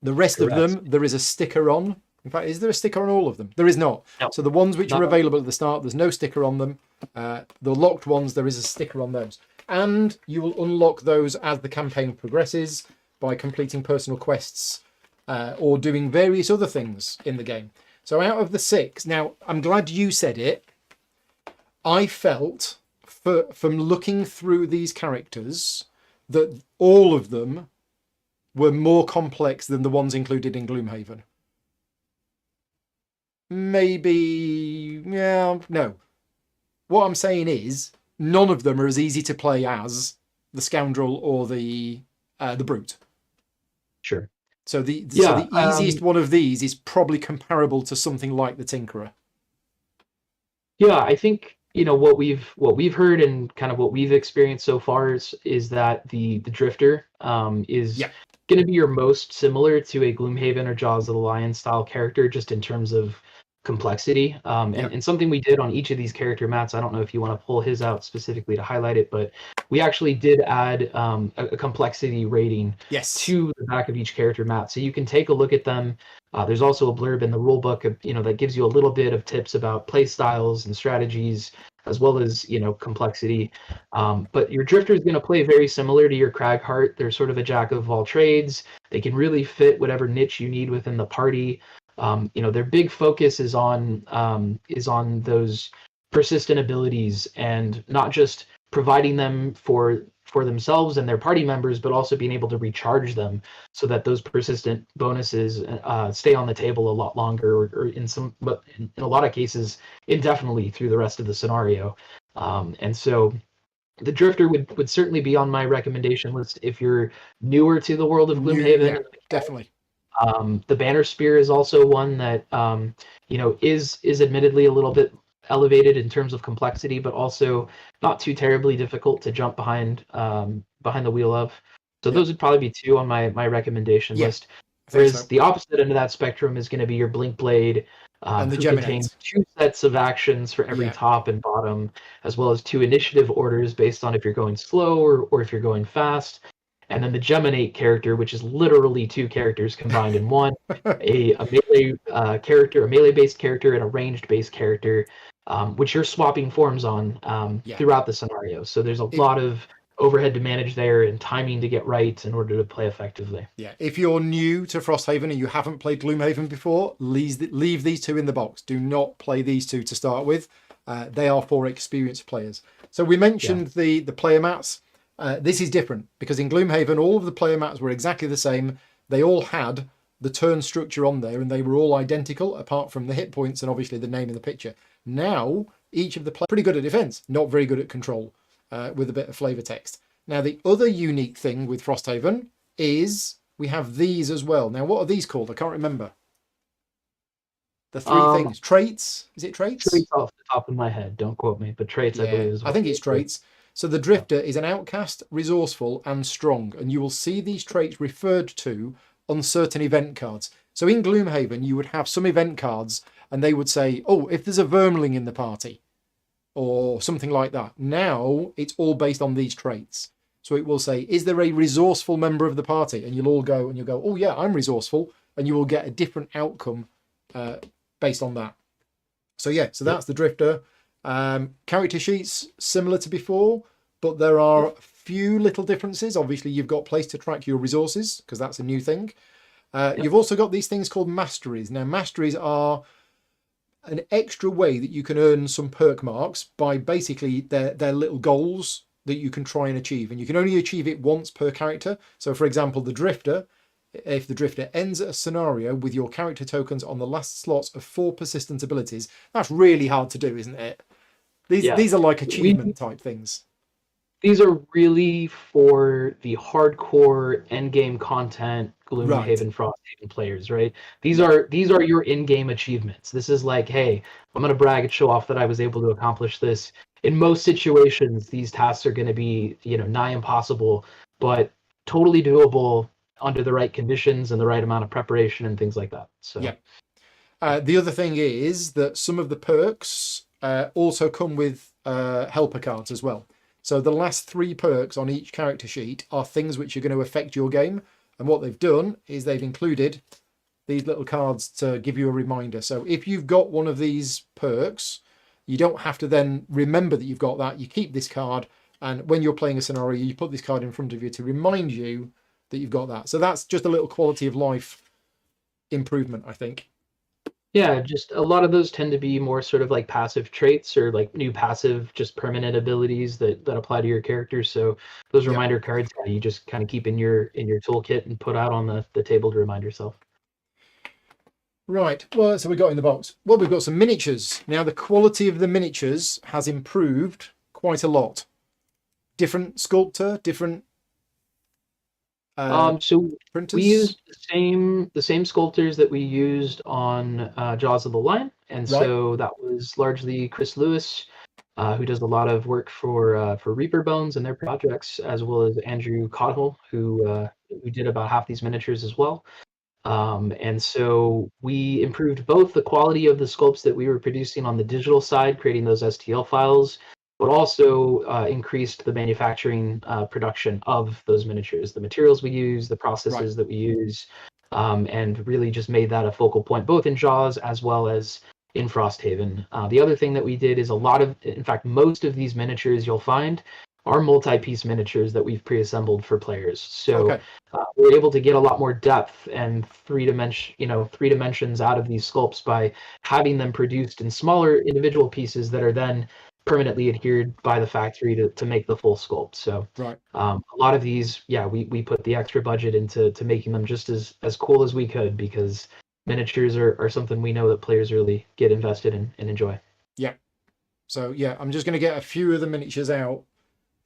The rest of Correct. them, there is a sticker on. In fact, is there a sticker on all of them? There is not. No, So the ones which are not available at the start, there's no sticker on them. The locked ones, there is a sticker on those. And you will unlock those as the campaign progresses by completing personal quests or doing various other things in the game. So out of the 6, now I'm glad you said it. I felt from looking through these characters that all of them were more complex than the ones included in Gloomhaven. Maybe, yeah, no. What I'm saying is, none of them are as easy to play as the Scoundrel or the Brute. sure. So the Yeah. easiest one of these is probably comparable to something like the Tinkerer. Yeah, I think what we've heard and kind of what we've experienced so far is that the Drifter is Yeah, going to be your most similar to a Gloomhaven or Jaws of the Lion style character, just in terms of complexity. yeah, And something we did on each of these character mats. I don't know if you want to pull his out specifically to highlight it, but we actually did add a complexity rating yes, to the back of each character mat, so you can take a look at them. There's also a blurb in the rulebook, that gives you a little bit of tips about play styles and strategies, as well as complexity. But your drifter is going to play very similar to your Cragheart. They're sort of a jack of all trades. They can really fit whatever niche you need within the party. Their big focus is on those persistent abilities, and not just providing them for themselves and their party members, but also being able to recharge them so that those persistent bonuses stay on the table a lot longer, or but in a lot of cases, indefinitely through the rest of the scenario. And so the Drifter would certainly be on my recommendation list if you're newer to the world of yeah, Gloomhaven. definitely. The Banner Spear is also one that is admittedly a little bit elevated in terms of complexity, but also not too terribly difficult to jump behind the wheel of. So Yeah, those would probably be 2 on my recommendation yeah, list. I think Whereas so. the opposite end of that spectrum is going to be your Blink Blade, And the who contains Geminate. 2 sets of actions for every Yeah, top and bottom, as well as 2 initiative orders based on if you're going slow or if you're going fast. And then the Geminate character, which is literally 2 characters combined in one, a melee character, a melee-based character, and a ranged-based character, which you're swapping forms on yeah. throughout the scenario. So there's a If lot of overhead to manage there and timing to get right in order to play effectively. if you're new to Frosthaven and you haven't played Gloomhaven before, leave these 2 in the box. Do not play these 2 to start with. They are for experienced players. So we mentioned the player mats. This is different because in Gloomhaven, all of the player mats were exactly the same. They all had the turn structure on there and they were all identical apart from the hit points and obviously the name in the picture. Now, each of the players pretty good at defense, not very good at control, with a bit of flavor text. Now, the other unique thing with Frosthaven is we have these as well. Now, what are these called? I can't remember. The three things. Traits. Is it traits? Traits off the top of my head. Don't quote me, but traits I Yeah, believe is I what think it it's is. traits. So the drifter is an outcast, resourceful, and strong, and you will see these traits referred to on certain event cards. So in Gloomhaven, you would have some event cards, and they would say, "Oh, if there's a vermling in the party," or something like that. Now it's all based on these traits. So it will say, "Is there a resourceful member of the party?" And you'll all go, and you'll go, "Oh yeah, I'm resourceful," and you will get a different outcome based on that. So yeah, so that's the drifter. Character sheets similar to before, but there are a few little differences. Obviously, you've got place to track your resources because that's a new thing. You've also got these things called masteries. Now, masteries are an extra way that you can earn some perk marks by basically their little goals that you can try and achieve, and you can only achieve it once per character. So, for example, the drifter. If the drifter ends a scenario with your character tokens on the last slots of 4 persistent abilities, that's really hard to do, isn't it? These are like achievement type things. These are really for the hardcore endgame content Right. Gloomhaven Frosthaven players, right? These Yeah. are your in-game achievements. This is like, hey, I'm gonna brag and show off that I was able to accomplish this. In most situations, these tasks are gonna be, nigh impossible, but totally doable under the right conditions and the right amount of preparation and things like that. So Yeah. The other thing is that some of the perks also come with helper cards as well. So the last 3 perks on each character sheet are things which are going to affect your game. And what they've done is they've included these little cards to give you a reminder. So if you've got one of these perks, you don't have to then remember that you've got that. You keep this card, and when you're playing a scenario, you put this card in front of you to remind you that you've got that. So that's just a little quality of life improvement, I think. yeah, just a lot of those tend to be more sort of like passive traits or like new passive, just permanent abilities that apply to your characters. So those Yeah. reminder cards, you just kind of keep in your toolkit and put out on the table to remind yourself. Right. Well, so we got in the box. Well, we've got some miniatures. Now, the quality of the miniatures has improved quite a lot. Different sculptor, different So we printers. used the same sculptors that we used on Jaws of the Lion, and Right. so that was largely Chris Lewis, who does a lot of work for Reaper Bones and their projects, as well as Andrew Cottle, who did about half these miniatures as well. And so we improved both the quality of the sculpts that we were producing on the digital side, creating those STL files, but also increased the manufacturing production of those miniatures, the materials we use, the Right. processes that we use, and really just made that a focal point, both in Jaws as well as in Frosthaven. The other thing that we did is in fact, most of these miniatures you'll find are multi-piece miniatures that we've pre-assembled for players. So Okay. we're able to get a lot more depth and three dimensions out of these sculpts by having them produced in smaller individual pieces that are then permanently adhered by the factory to make the full sculpt. So Right. a lot of these, we put the extra budget into making them just as cool as we could, because miniatures are something we know that players really get invested in and enjoy. Yeah. So yeah, I'm just going to get a few of the miniatures out.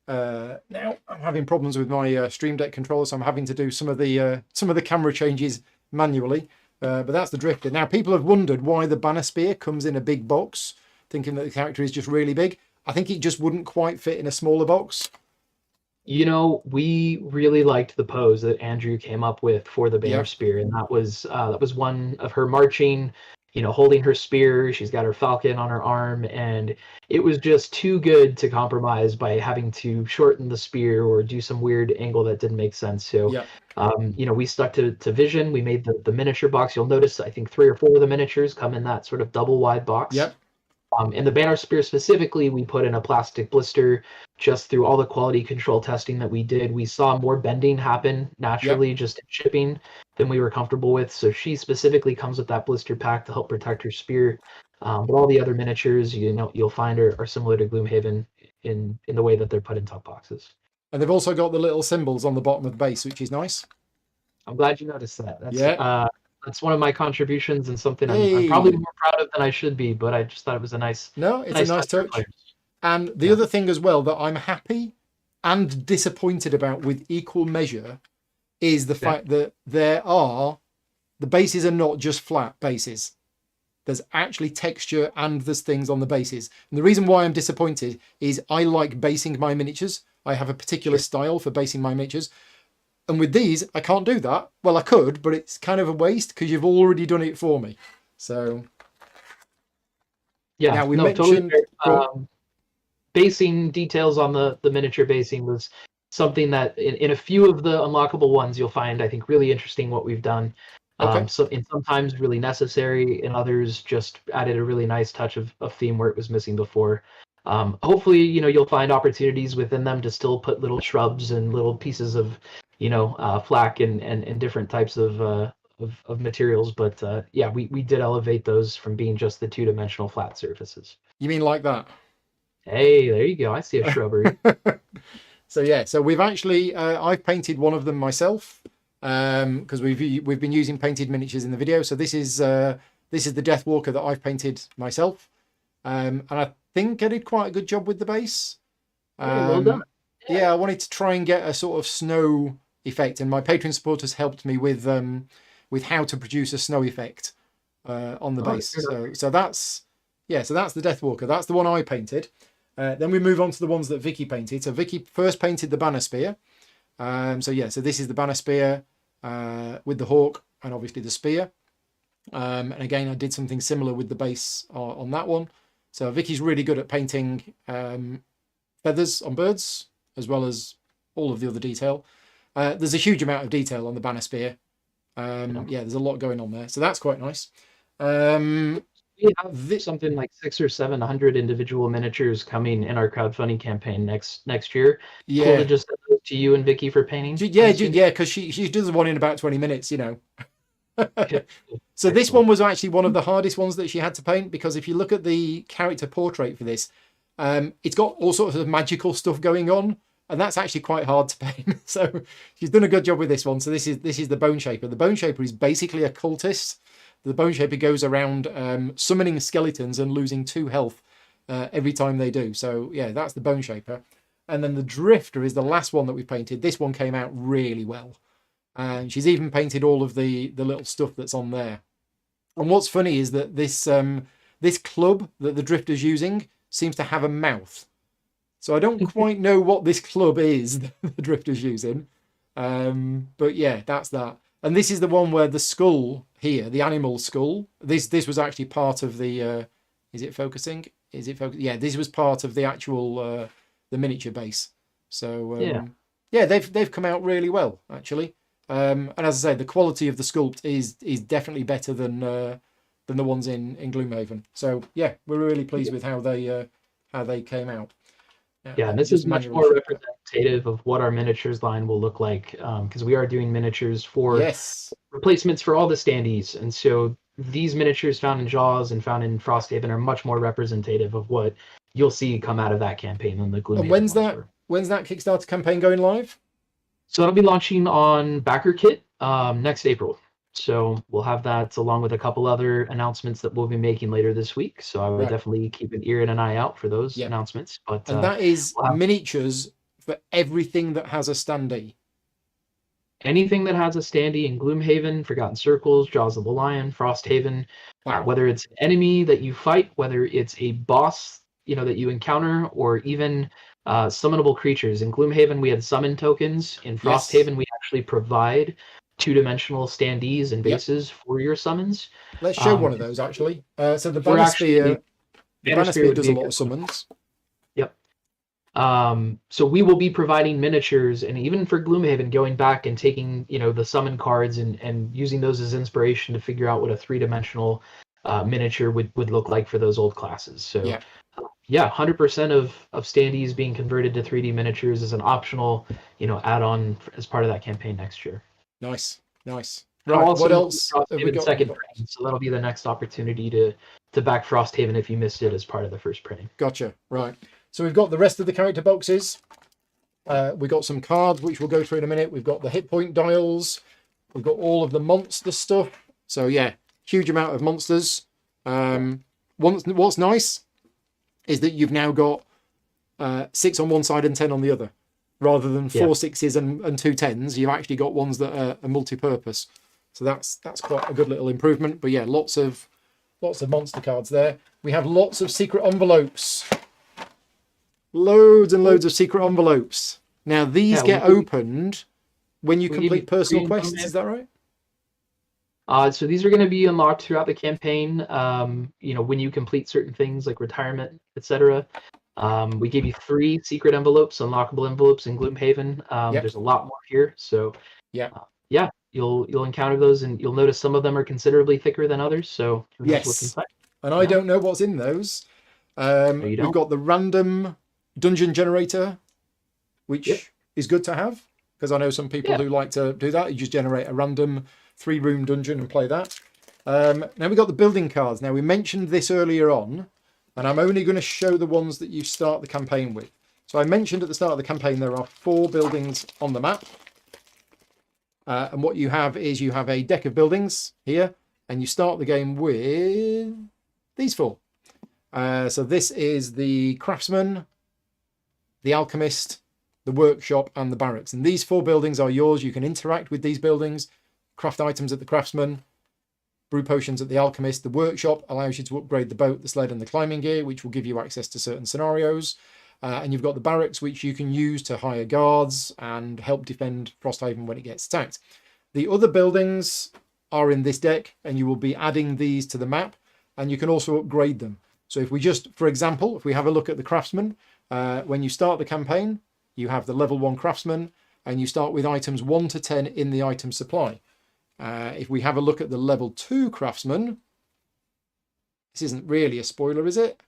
Now I'm having problems with my Stream Deck controller, so I'm having to do some of the camera changes manually. But that's the drifter. Now people have wondered why the banner spear comes in a big box, thinking that the character is just really big. I think it just wouldn't quite fit in a smaller box. We really liked the pose that Andrew came up with for the banner Yeah. spear, and that was one of her marching, holding her spear. She's got her falcon on her arm, and it was just too good to compromise by having to shorten the spear or do some weird angle that didn't make sense. So, Yeah. we stuck to vision. We made the miniature box. You'll notice, I think 3 or 4 of the miniatures come in that sort of double wide box. Yeah. In the banner spear specifically, we put in a plastic blister. Just through all the quality control testing that we did, we saw more bending happen Yeah. naturally just in shipping than we were comfortable with. So she specifically comes with that blister pack to help protect her spear. But all the other miniatures, you'll find are similar to Gloomhaven in the way that they're put in top boxes. And they've also got the little symbols on the bottom of the base, which is nice. I'm glad you noticed that. Yeah. That's one of my contributions and something I'm probably Hey. more proud of than I should be. But I just thought it was a No, it's a nice nice touch for touch. players. And the other thing as well that I'm happy and disappointed about with equal measure is the fact that the bases are not just flat bases. there's actually texture and there's things on the bases. And the reason why I'm disappointed is I like basing my miniatures. I have a particular style for basing my miniatures. And with these, I can't do that. Well, I could, but it's kind of a waste because you've already done it for me. So, yeah, now we no, mentioned totally. Basing details on the miniature basing was something that in a few of the unlockable ones you'll find, I think, really interesting what we've done. okay. So in sometimes really necessary, in others just added a really nice touch of theme where it was missing before. Hopefully, you'll find opportunities within them to still put little shrubs and little pieces of, flack and different types of materials. But yeah, we did elevate those from being just the two-dimensional flat surfaces. You mean like that? Hey, there you go. I see a shrubbery. So yeah, so we've actually I've painted one of them myself because we've been using painted miniatures in the video. So this is the Deathwalker that I've painted myself, and I think I did quite a good job with the base. Well done. Yeah, I wanted to try and get a sort of snow effect, and my Patreon supporters helped me with how to produce a snow effect on the base. So that's the Deathwalker. That's the one I painted. Then we move on to the ones that Vicky painted. So Vicky first painted the Banner Spear. So this is the Banner Spear with the hawk and obviously the spear. And again, I did something similar with the base on that one. So Vicky's really good at painting feathers on birds, as well as all of the other detail. There's a huge amount of detail on the Banner Spear. There's a lot going on there. So that's quite nice. We have something like 600 or 700 individual miniatures coming in our crowdfunding campaign next year. Yeah. Cool to just send those to you and Vicky for painting. Yeah, because she does one in about 20 minutes, So this one was actually one of the hardest ones that she had to paint, because if you look at the character portrait for this, it's got all sorts of magical stuff going on, and that's actually quite hard to paint. So she's done a good job with this one. So this is the Bone Shaper. The Bone Shaper is basically a cultist. The Bone Shaper goes around summoning skeletons and losing 2 health every time they do. So yeah, that's the Bone Shaper. And then the Drifter is the last one that we painted. This one came out really well. And she's even painted all of the little stuff that's on there. And what's funny is that this club that the Drifter's using seems to have a mouth. So I don't quite know what this club is that the Drifter's using. But yeah, that's that. And this is the one where the skull here, the animal skull, this was actually part of the, is it focusing? Yeah, this was part of the actual, the miniature base. So, they've come out really well, actually. And as I say, the quality of the sculpt is definitely better than the ones in Gloomhaven. So yeah, we're really pleased with how they came out. Yeah, and this is much more representative of what our miniatures line will look like, because we are doing miniatures for replacements for all the standees, and so these miniatures found in Jaws and found in Frosthaven are much more representative of what you'll see come out of that campaign than the Gloomhaven. And when's that Kickstarter campaign going live? So that'll be launching on BackerKit next April. So we'll have that along with a couple other announcements that we'll be making later this week. So I would definitely keep an ear and an eye out for those announcements. But and that is miniatures for everything that has a standee. Anything that has a standee in Gloomhaven, Forgotten Circles, Jaws of the Lion, Frosthaven, whether it's an enemy that you fight, whether it's a boss that you encounter, or even summonable creatures. In Gloomhaven, we had summon tokens. In Frosthaven, we actually provide two-dimensional standees and bases for your summons. Let's show one of those, actually. So the Banner Spear does a lot of summons. Yep. So we will be providing miniatures, and even for Gloomhaven, going back and taking the summon cards and using those as inspiration to figure out what a 3-dimensional miniature would look like for those old classes. So 100% of standees being converted to 3D miniatures is an optional add-on as part of that campaign next year. Nice. Right, what else have we got? Second printing, so that'll be the next opportunity to back Frosthaven if you missed it as part of the first printing. Gotcha. Right. So we've got the rest of the character boxes. We've got some cards, which we'll go through in a minute. We've got the hit point dials. We've got all of the monster stuff. So yeah, huge amount of monsters. What's nice is that you've now got 6 on one side and 10 on the other. Rather than 4 6s and 2 10s, you've actually got ones that are multi-purpose. So that's quite a good little improvement. But yeah, lots of Lots of monster cards there. We have lots of secret envelopes. Loads and loads of secret envelopes. Now, these get opened when you complete personal quests. Is that right? So these are going to be unlocked throughout the campaign. When you complete certain things like retirement, etc. We gave you 3 secret envelopes, unlockable envelopes in Gloomhaven. There's a lot more here, so you'll encounter those, and you'll notice some of them are considerably thicker than others. So who knows what's inside? And I don't know what's in those. We've got the random dungeon generator, which is good to have, because I know some people who like to do that. You just generate a random 3-room dungeon and play that. Now we've got the building cards. Now, we mentioned this earlier on, and I'm only going to show the ones that you start the campaign with. So I mentioned at the start of the campaign there are 4 buildings on the map. And what you have is you have a deck of buildings here, and you start the game with these 4. So this is the craftsman, the alchemist, the workshop, and the barracks. And these 4 buildings are yours. You can interact with these buildings, craft items at the craftsman, brew potions at the alchemist. The workshop allows you to upgrade the boat, the sled, and the climbing gear, which will give you access to certain scenarios. And you've got the barracks, which you can use to hire guards and help defend Frosthaven when it gets attacked. The other buildings are in this deck, and you will be adding these to the map, and you can also upgrade them. So if we just, for example, if we have a look at the craftsman, when you start the campaign, you have the level 1 craftsman, and you start with items 1 to 10 in the item supply. If we have a look at the level 2 craftsman, this isn't really a spoiler, is it?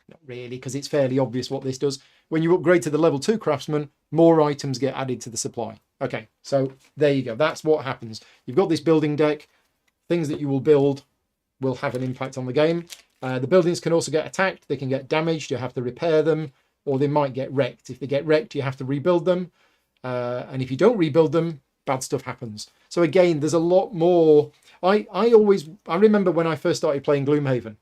Not really, because it's fairly obvious what this does. When you upgrade to the level 2 craftsman, more items get added to the supply. Okay, so there you go. That's what happens. You've got this building deck. Things that you will build will have an impact on the game. The buildings can also get attacked. They can get damaged. You have to repair them, or they might get wrecked. If they get wrecked, you have to rebuild them. And if you don't rebuild them, bad stuff happens. So again, there's a lot more. I remember when I first started playing Gloomhaven,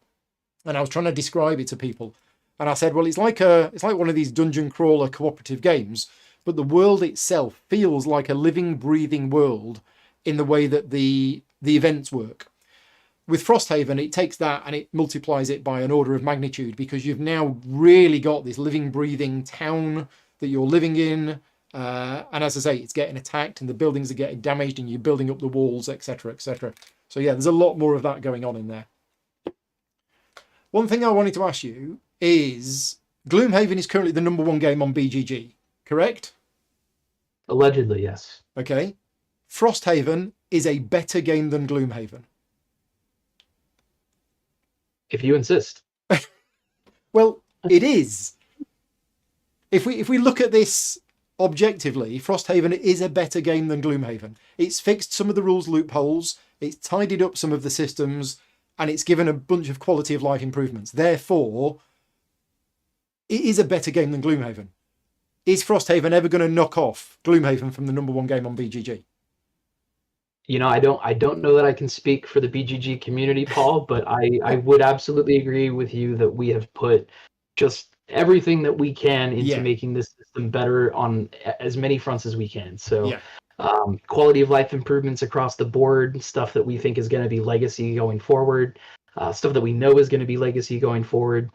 and I was trying to describe it to people, and I said, well, it's like one of these dungeon crawler cooperative games, but the world itself feels like a living, breathing world in the way that the events work. With Frosthaven, it takes that and it multiplies it by an order of magnitude, because you've now really got this living, breathing town that you're living in. And as I say, it's getting attacked and the buildings are getting damaged and you're building up the walls, etc., etc. So yeah, there's a lot more of that going on in there. One thing I wanted to ask you is, Gloomhaven is currently the #1 game on BGG, correct? Allegedly, yes. Okay. Frosthaven is a better game than Gloomhaven. If you insist. Well, it is. If we look at this objectively, Frosthaven is a better game than Gloomhaven. It's fixed some of the rules loopholes, it's tidied up some of the systems, and it's given a bunch of quality of life improvements. Therefore, it is a better game than Gloomhaven. Is Frosthaven ever going to knock off Gloomhaven from the #1 game on BGG? You know, I don't know that I can speak for the BGG community, Paul, but I would absolutely agree with you that we have put just everything that we can into making this system better on as many fronts as we can. So quality of life improvements across the board, stuff that we think is going to be legacy going forward, stuff that we know is going to be legacy going forward.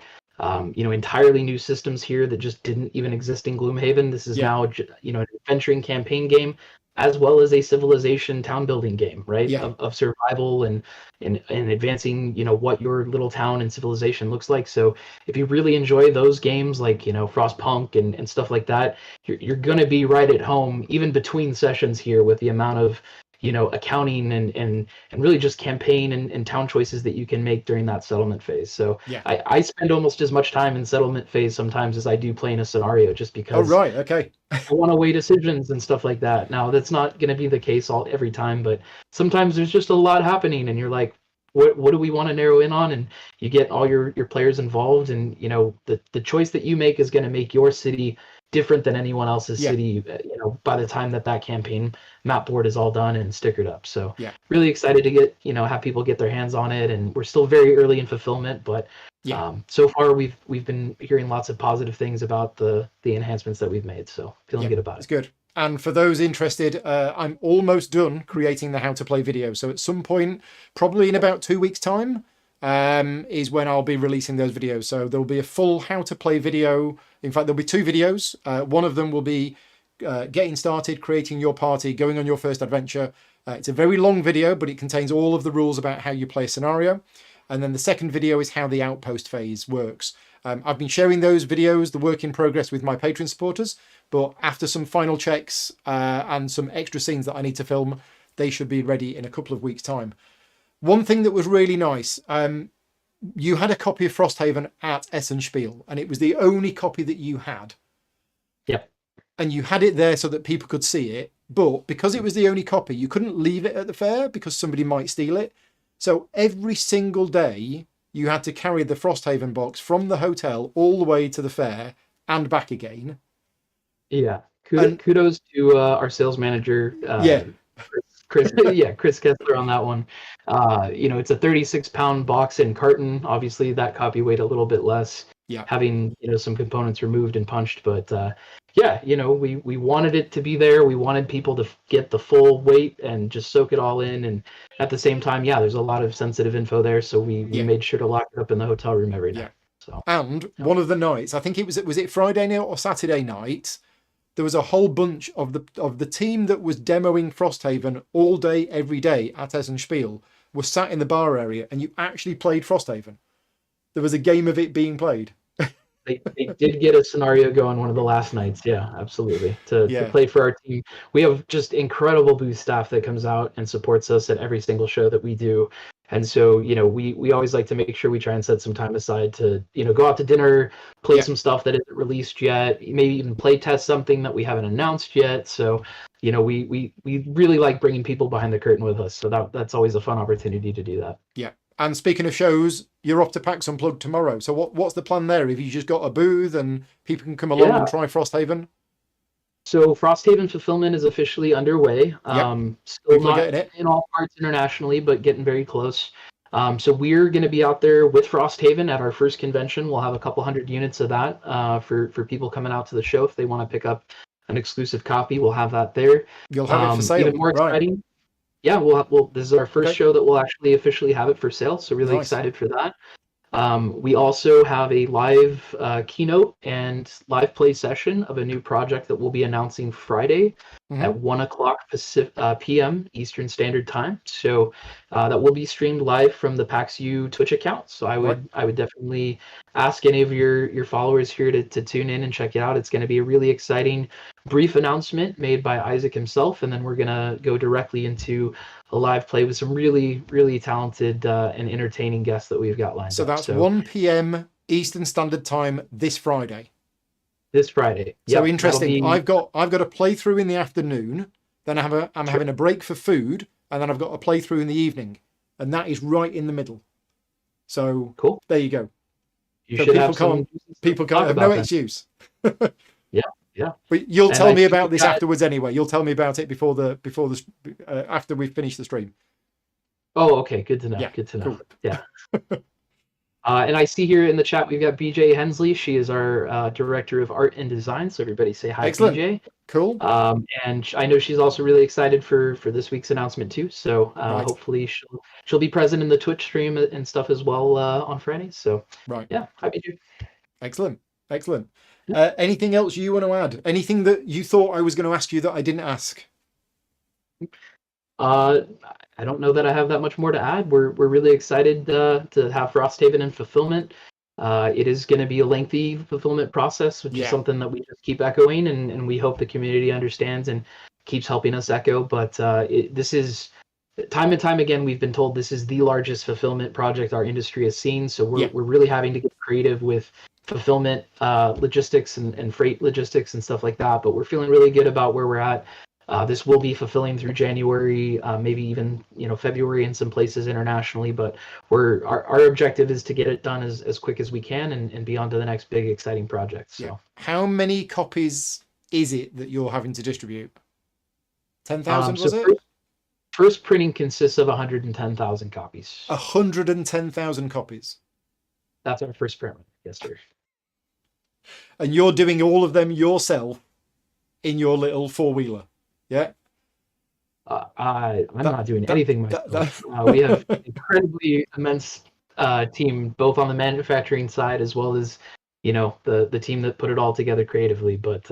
Entirely new systems here that just didn't even exist in Gloomhaven. This is now, an adventuring campaign game, as well as a civilization town building game, right? Of survival and advancing, what your little town and civilization looks like. So if you really enjoy those games like, Frostpunk and stuff like that, you're going to be right at home, even between sessions here, with the amount of, accounting and really just campaign and town choices that you can make during that settlement phase. So I spend almost as much time in settlement phase sometimes as I do playing a scenario, just because I want to weigh decisions and stuff like that. Now, that's not going to be the case every time, but sometimes there's just a lot happening and you're like, what do we want to narrow in on? And you get all your players involved, and the choice that you make is going to make your city different than anyone else's city, by the time that campaign map board is all done and stickered up. So really excited to get, have people get their hands on it. And we're still very early in fulfillment, but so far we've been hearing lots of positive things about the enhancements that we've made. So feeling good about it. It's good. And for those interested, I'm almost done creating the how to play video. So at some point, probably in about 2 weeks' time, is when I'll be releasing those videos. So there'll be a full how to play video. In fact, there'll be 2 videos. One of them will be getting started, creating your party, going on your first adventure. It's a very long video, but it contains all of the rules about how you play a scenario. And then the second video is how the outpost phase works. I've been sharing those videos, the work in progress, with my Patreon supporters, but after some final checks and some extra scenes that I need to film, they should be ready in a couple of weeks' time. One thing that was really nice, you had a copy of Frosthaven at Essenspiel, and it was the only copy that you had. Yep. And you had it there so that people could see it, but because it was the only copy, you couldn't leave it at the fair because somebody might steal it. So every single day, you had to carry the Frosthaven box from the hotel all the way to the fair and back again. Yeah. Kudos to our sales manager, Chris Chris Kessler on that one. It's a 36-pound box and carton. Obviously, that copy weighed a little bit less, having some components removed and punched. But we wanted it to be there. We wanted people to get the full weight and just soak it all in. And at the same time, there's a lot of sensitive info there, so we made sure to lock it up in the hotel room every night. So, and one of the nights, I think was it Friday night or Saturday night, there was a whole bunch of the team that was demoing Frosthaven all day, every day at Essenspiel was sat in the bar area, and you actually played Frosthaven. There was a game of it being played. They did get a scenario going one of the last nights. Yeah, absolutely. To play for our team. We have just incredible booth staff that comes out and supports us at every single show that we do. And so, we always like to make sure we try and set some time aside to, go out to dinner, play some stuff that isn't released yet, maybe even play test something that we haven't announced yet. So, we really like bringing people behind the curtain with us. So that's always a fun opportunity to do that. Yeah. And speaking of shows, you're off to PAX Unplugged tomorrow. So what's the plan there? Have you just got a booth and people can come along and try Frosthaven? So Frosthaven fulfillment is officially underway. Still not in all parts internationally, but getting very close. So we're going to be out there with Frosthaven at our first convention. We'll have a couple hundred units of that for people coming out to the show if they want to pick up an exclusive copy. We'll have that there. You'll have it for sale. Even more exciting. Yeah, this is our first show that we'll actually officially have it for sale. So really excited for that. We also have a live keynote and live play session of a new project that we'll be announcing Friday at 1:00 p.m. Eastern Standard Time. So that will be streamed live from the PAXU Twitch account. So I would definitely ask any of your followers here to tune in and check it out. It's going to be a really exciting brief announcement made by Isaac himself, and then we're going to go directly into a live play with some really, really talented and entertaining guests that we've got lined up. So that's 1 p.m. Eastern Standard Time this Friday. This Friday. So interesting. I've got a playthrough in the afternoon, then I'm having a break for food, and then I've got a playthrough in the evening, and that is right in the middle. So cool. There you go. People can't have no excuse. Yeah. But you'll tell me about this afterwards anyway. You'll tell me about it before the after we've finished the stream. Oh, okay. Good to know. Yeah, good to know. Cool. Yeah. And I see here in the chat we've got BJ Hensley. She is our director of art and design. So everybody say hi, Excellent. BJ. Cool. And I know she's also really excited for this week's announcement too. So hopefully she'll be present in the Twitch stream and stuff as well on Friday. So yeah, hi BJ. Excellent. Anything else you want to add? Anything that you thought I was going to ask you that I didn't ask? I don't know that I have that much more to add. We're really excited to have Frosthaven in fulfillment. It is going to be a lengthy fulfillment process, which is something that we just keep echoing, and we hope the community understands and keeps helping us echo. But this is time and time again, we've been told this is the largest fulfillment project our industry has seen. So we're really having to get creative with fulfillment logistics and freight logistics and stuff like that. But we're feeling really good about where we're at. This will be fulfilling through January, maybe even February in some places internationally. But our objective is to get it done as quick as we can and be on to the next big exciting project. So how many copies is it that you're having to distribute? 10,000 was it? First printing consists of 110,000 copies. 110,000 copies. That's our first print. Yes, sir. And you're doing all of them yourself? in your little four-wheeler. Yeah. I'm That- not doing that- anything that- myself. We have incredibly immense team, both on the manufacturing side as well as the team that put it all together creatively. But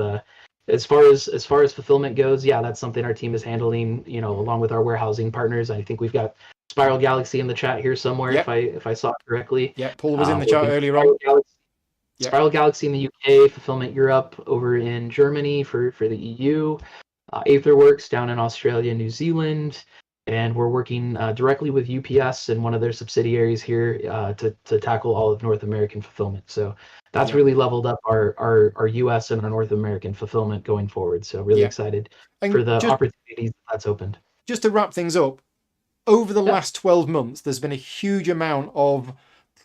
as far as fulfillment goes, yeah, that's something our team is handling. Along with our warehousing partners. I think we've got Spiral Galaxy in the chat here somewhere, Yep. if I saw it correctly. Yeah, Paul was in the We're chat gonna earlier Spiral on. Galaxy, Yep. Spiral Galaxy in the UK, Fulfillment Europe over in Germany for the EU. Aetherworks down in Australia, New Zealand, and we're working directly with UPS and one of their subsidiaries here to tackle all of North American fulfillment. So that's really leveled up our US and our North American fulfillment going forward. So really excited for the opportunities that's opened. Just to wrap things up, over the last 12 months, there's been a huge amount of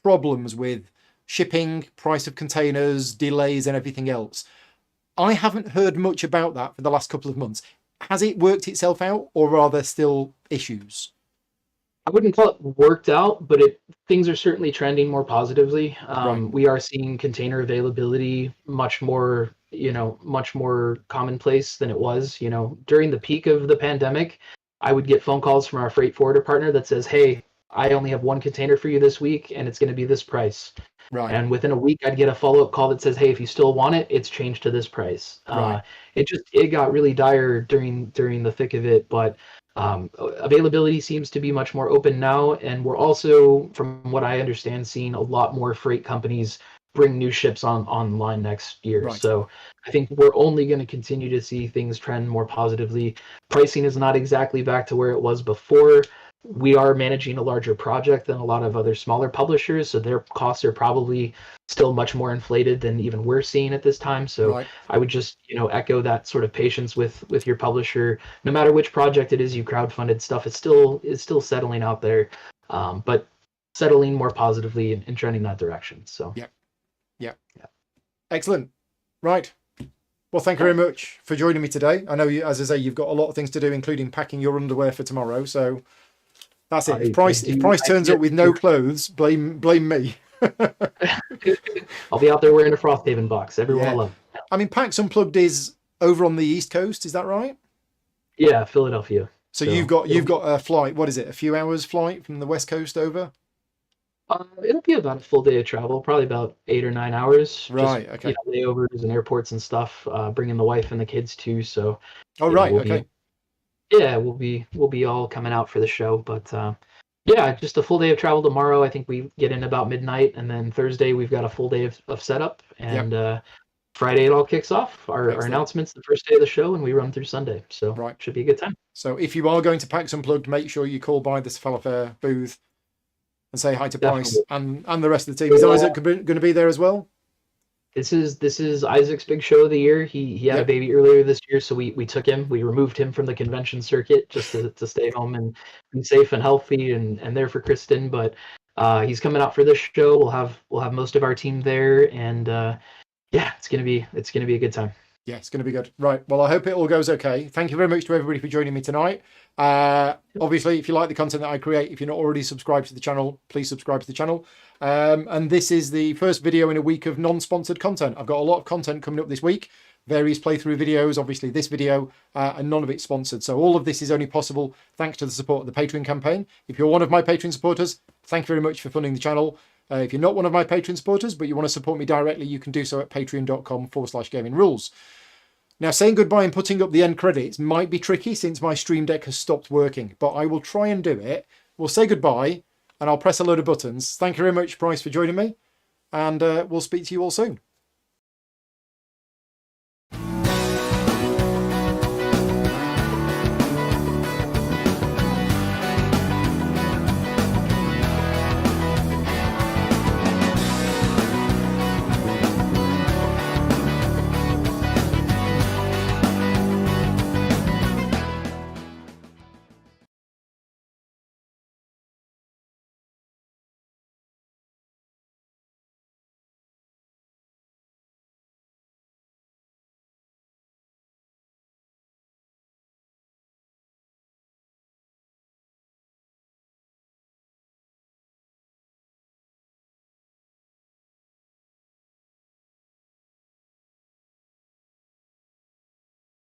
problems with shipping, price of containers, delays, and everything else. I haven't heard much about that for the last couple of months. Has it worked itself out, or are there still issues? I wouldn't call it worked out, but things are certainly trending more positively. We are seeing container availability much more commonplace than it was. During the peak of the pandemic, I would get phone calls from our freight forwarder partner that says, "Hey, I only have one container for you this week, and it's going to be this price." Right. And within a week, I'd get a follow-up call that says, "Hey, if you still want it, it's changed to this price." It got really dire during the thick of it, but availability seems to be much more open now, and we're also, from what I understand, seeing a lot more freight companies bring new ships online next year. Right. So I think we're only going to continue to see things trend more positively. Pricing is not exactly back to where it was before. We are managing a larger project than a lot of other smaller publishers, so their costs are probably still much more inflated than even we're seeing at this time. So I would just echo that sort of patience with your publisher. No matter which project it is you crowdfunded, stuff is still settling out there, but settling more positively and trending that direction. So yeah. Excellent. Right. Well, thank you very much for joining me today. I know you, as I say, you've got a lot of things to do, including packing your underwear for tomorrow. So that's it. If Price turns up with no clothes, blame me. I'll be out there wearing a Frosthaven box. Everyone will love it. I mean, PAX Unplugged is over on the East Coast. Is that right? Yeah, Philadelphia. So you've got a flight. What is it? A few hours flight from the West Coast over? It'll be about a full day of travel, probably about 8 or 9 hours. Right. Just, okay. Layovers and airports and stuff. Bringing the wife and the kids too. So. Oh right. Okay. We'll be all coming out for the show, but just a full day of travel tomorrow. I think we get in about midnight, and then Thursday we've got a full day of setup, and Friday it all kicks off. Our announcement's the first day of the show, and we run through Sunday, so should be a good time. So if you are going to PAX Unplugged, make sure you call by the Cephalofair booth and say hi to Price and the rest of the team. Is Isaac going to be there as well? This is Isaac's big show of the year. He had a baby earlier this year, so we took him. We removed him from the convention circuit just to stay home and be safe and healthy and there for Kristen. But he's coming out for this show. We'll have most of our team there, and it's gonna be a good time. Yeah, it's going to be good. Right. Well, I hope it all goes okay. Thank you very much to everybody for joining me tonight. Obviously, if you like the content that I create, if you're not already subscribed to the channel, please subscribe to the channel. And this is the first video in a week of non-sponsored content. I've got a lot of content coming up this week, various playthrough videos, obviously this video, and none of it's sponsored. So all of this is only possible thanks to the support of the Patreon campaign. If you're one of my Patreon supporters, thank you very much for funding the channel. If you're not one of my Patreon supporters, but you want to support me directly, you can do so at patreon.com/gamingrules. Now, saying goodbye and putting up the end credits might be tricky since my Stream Deck has stopped working, but I will try and do it. We'll say goodbye, and I'll press a load of buttons. Thank you very much, Price, for joining me, and we'll speak to you all soon.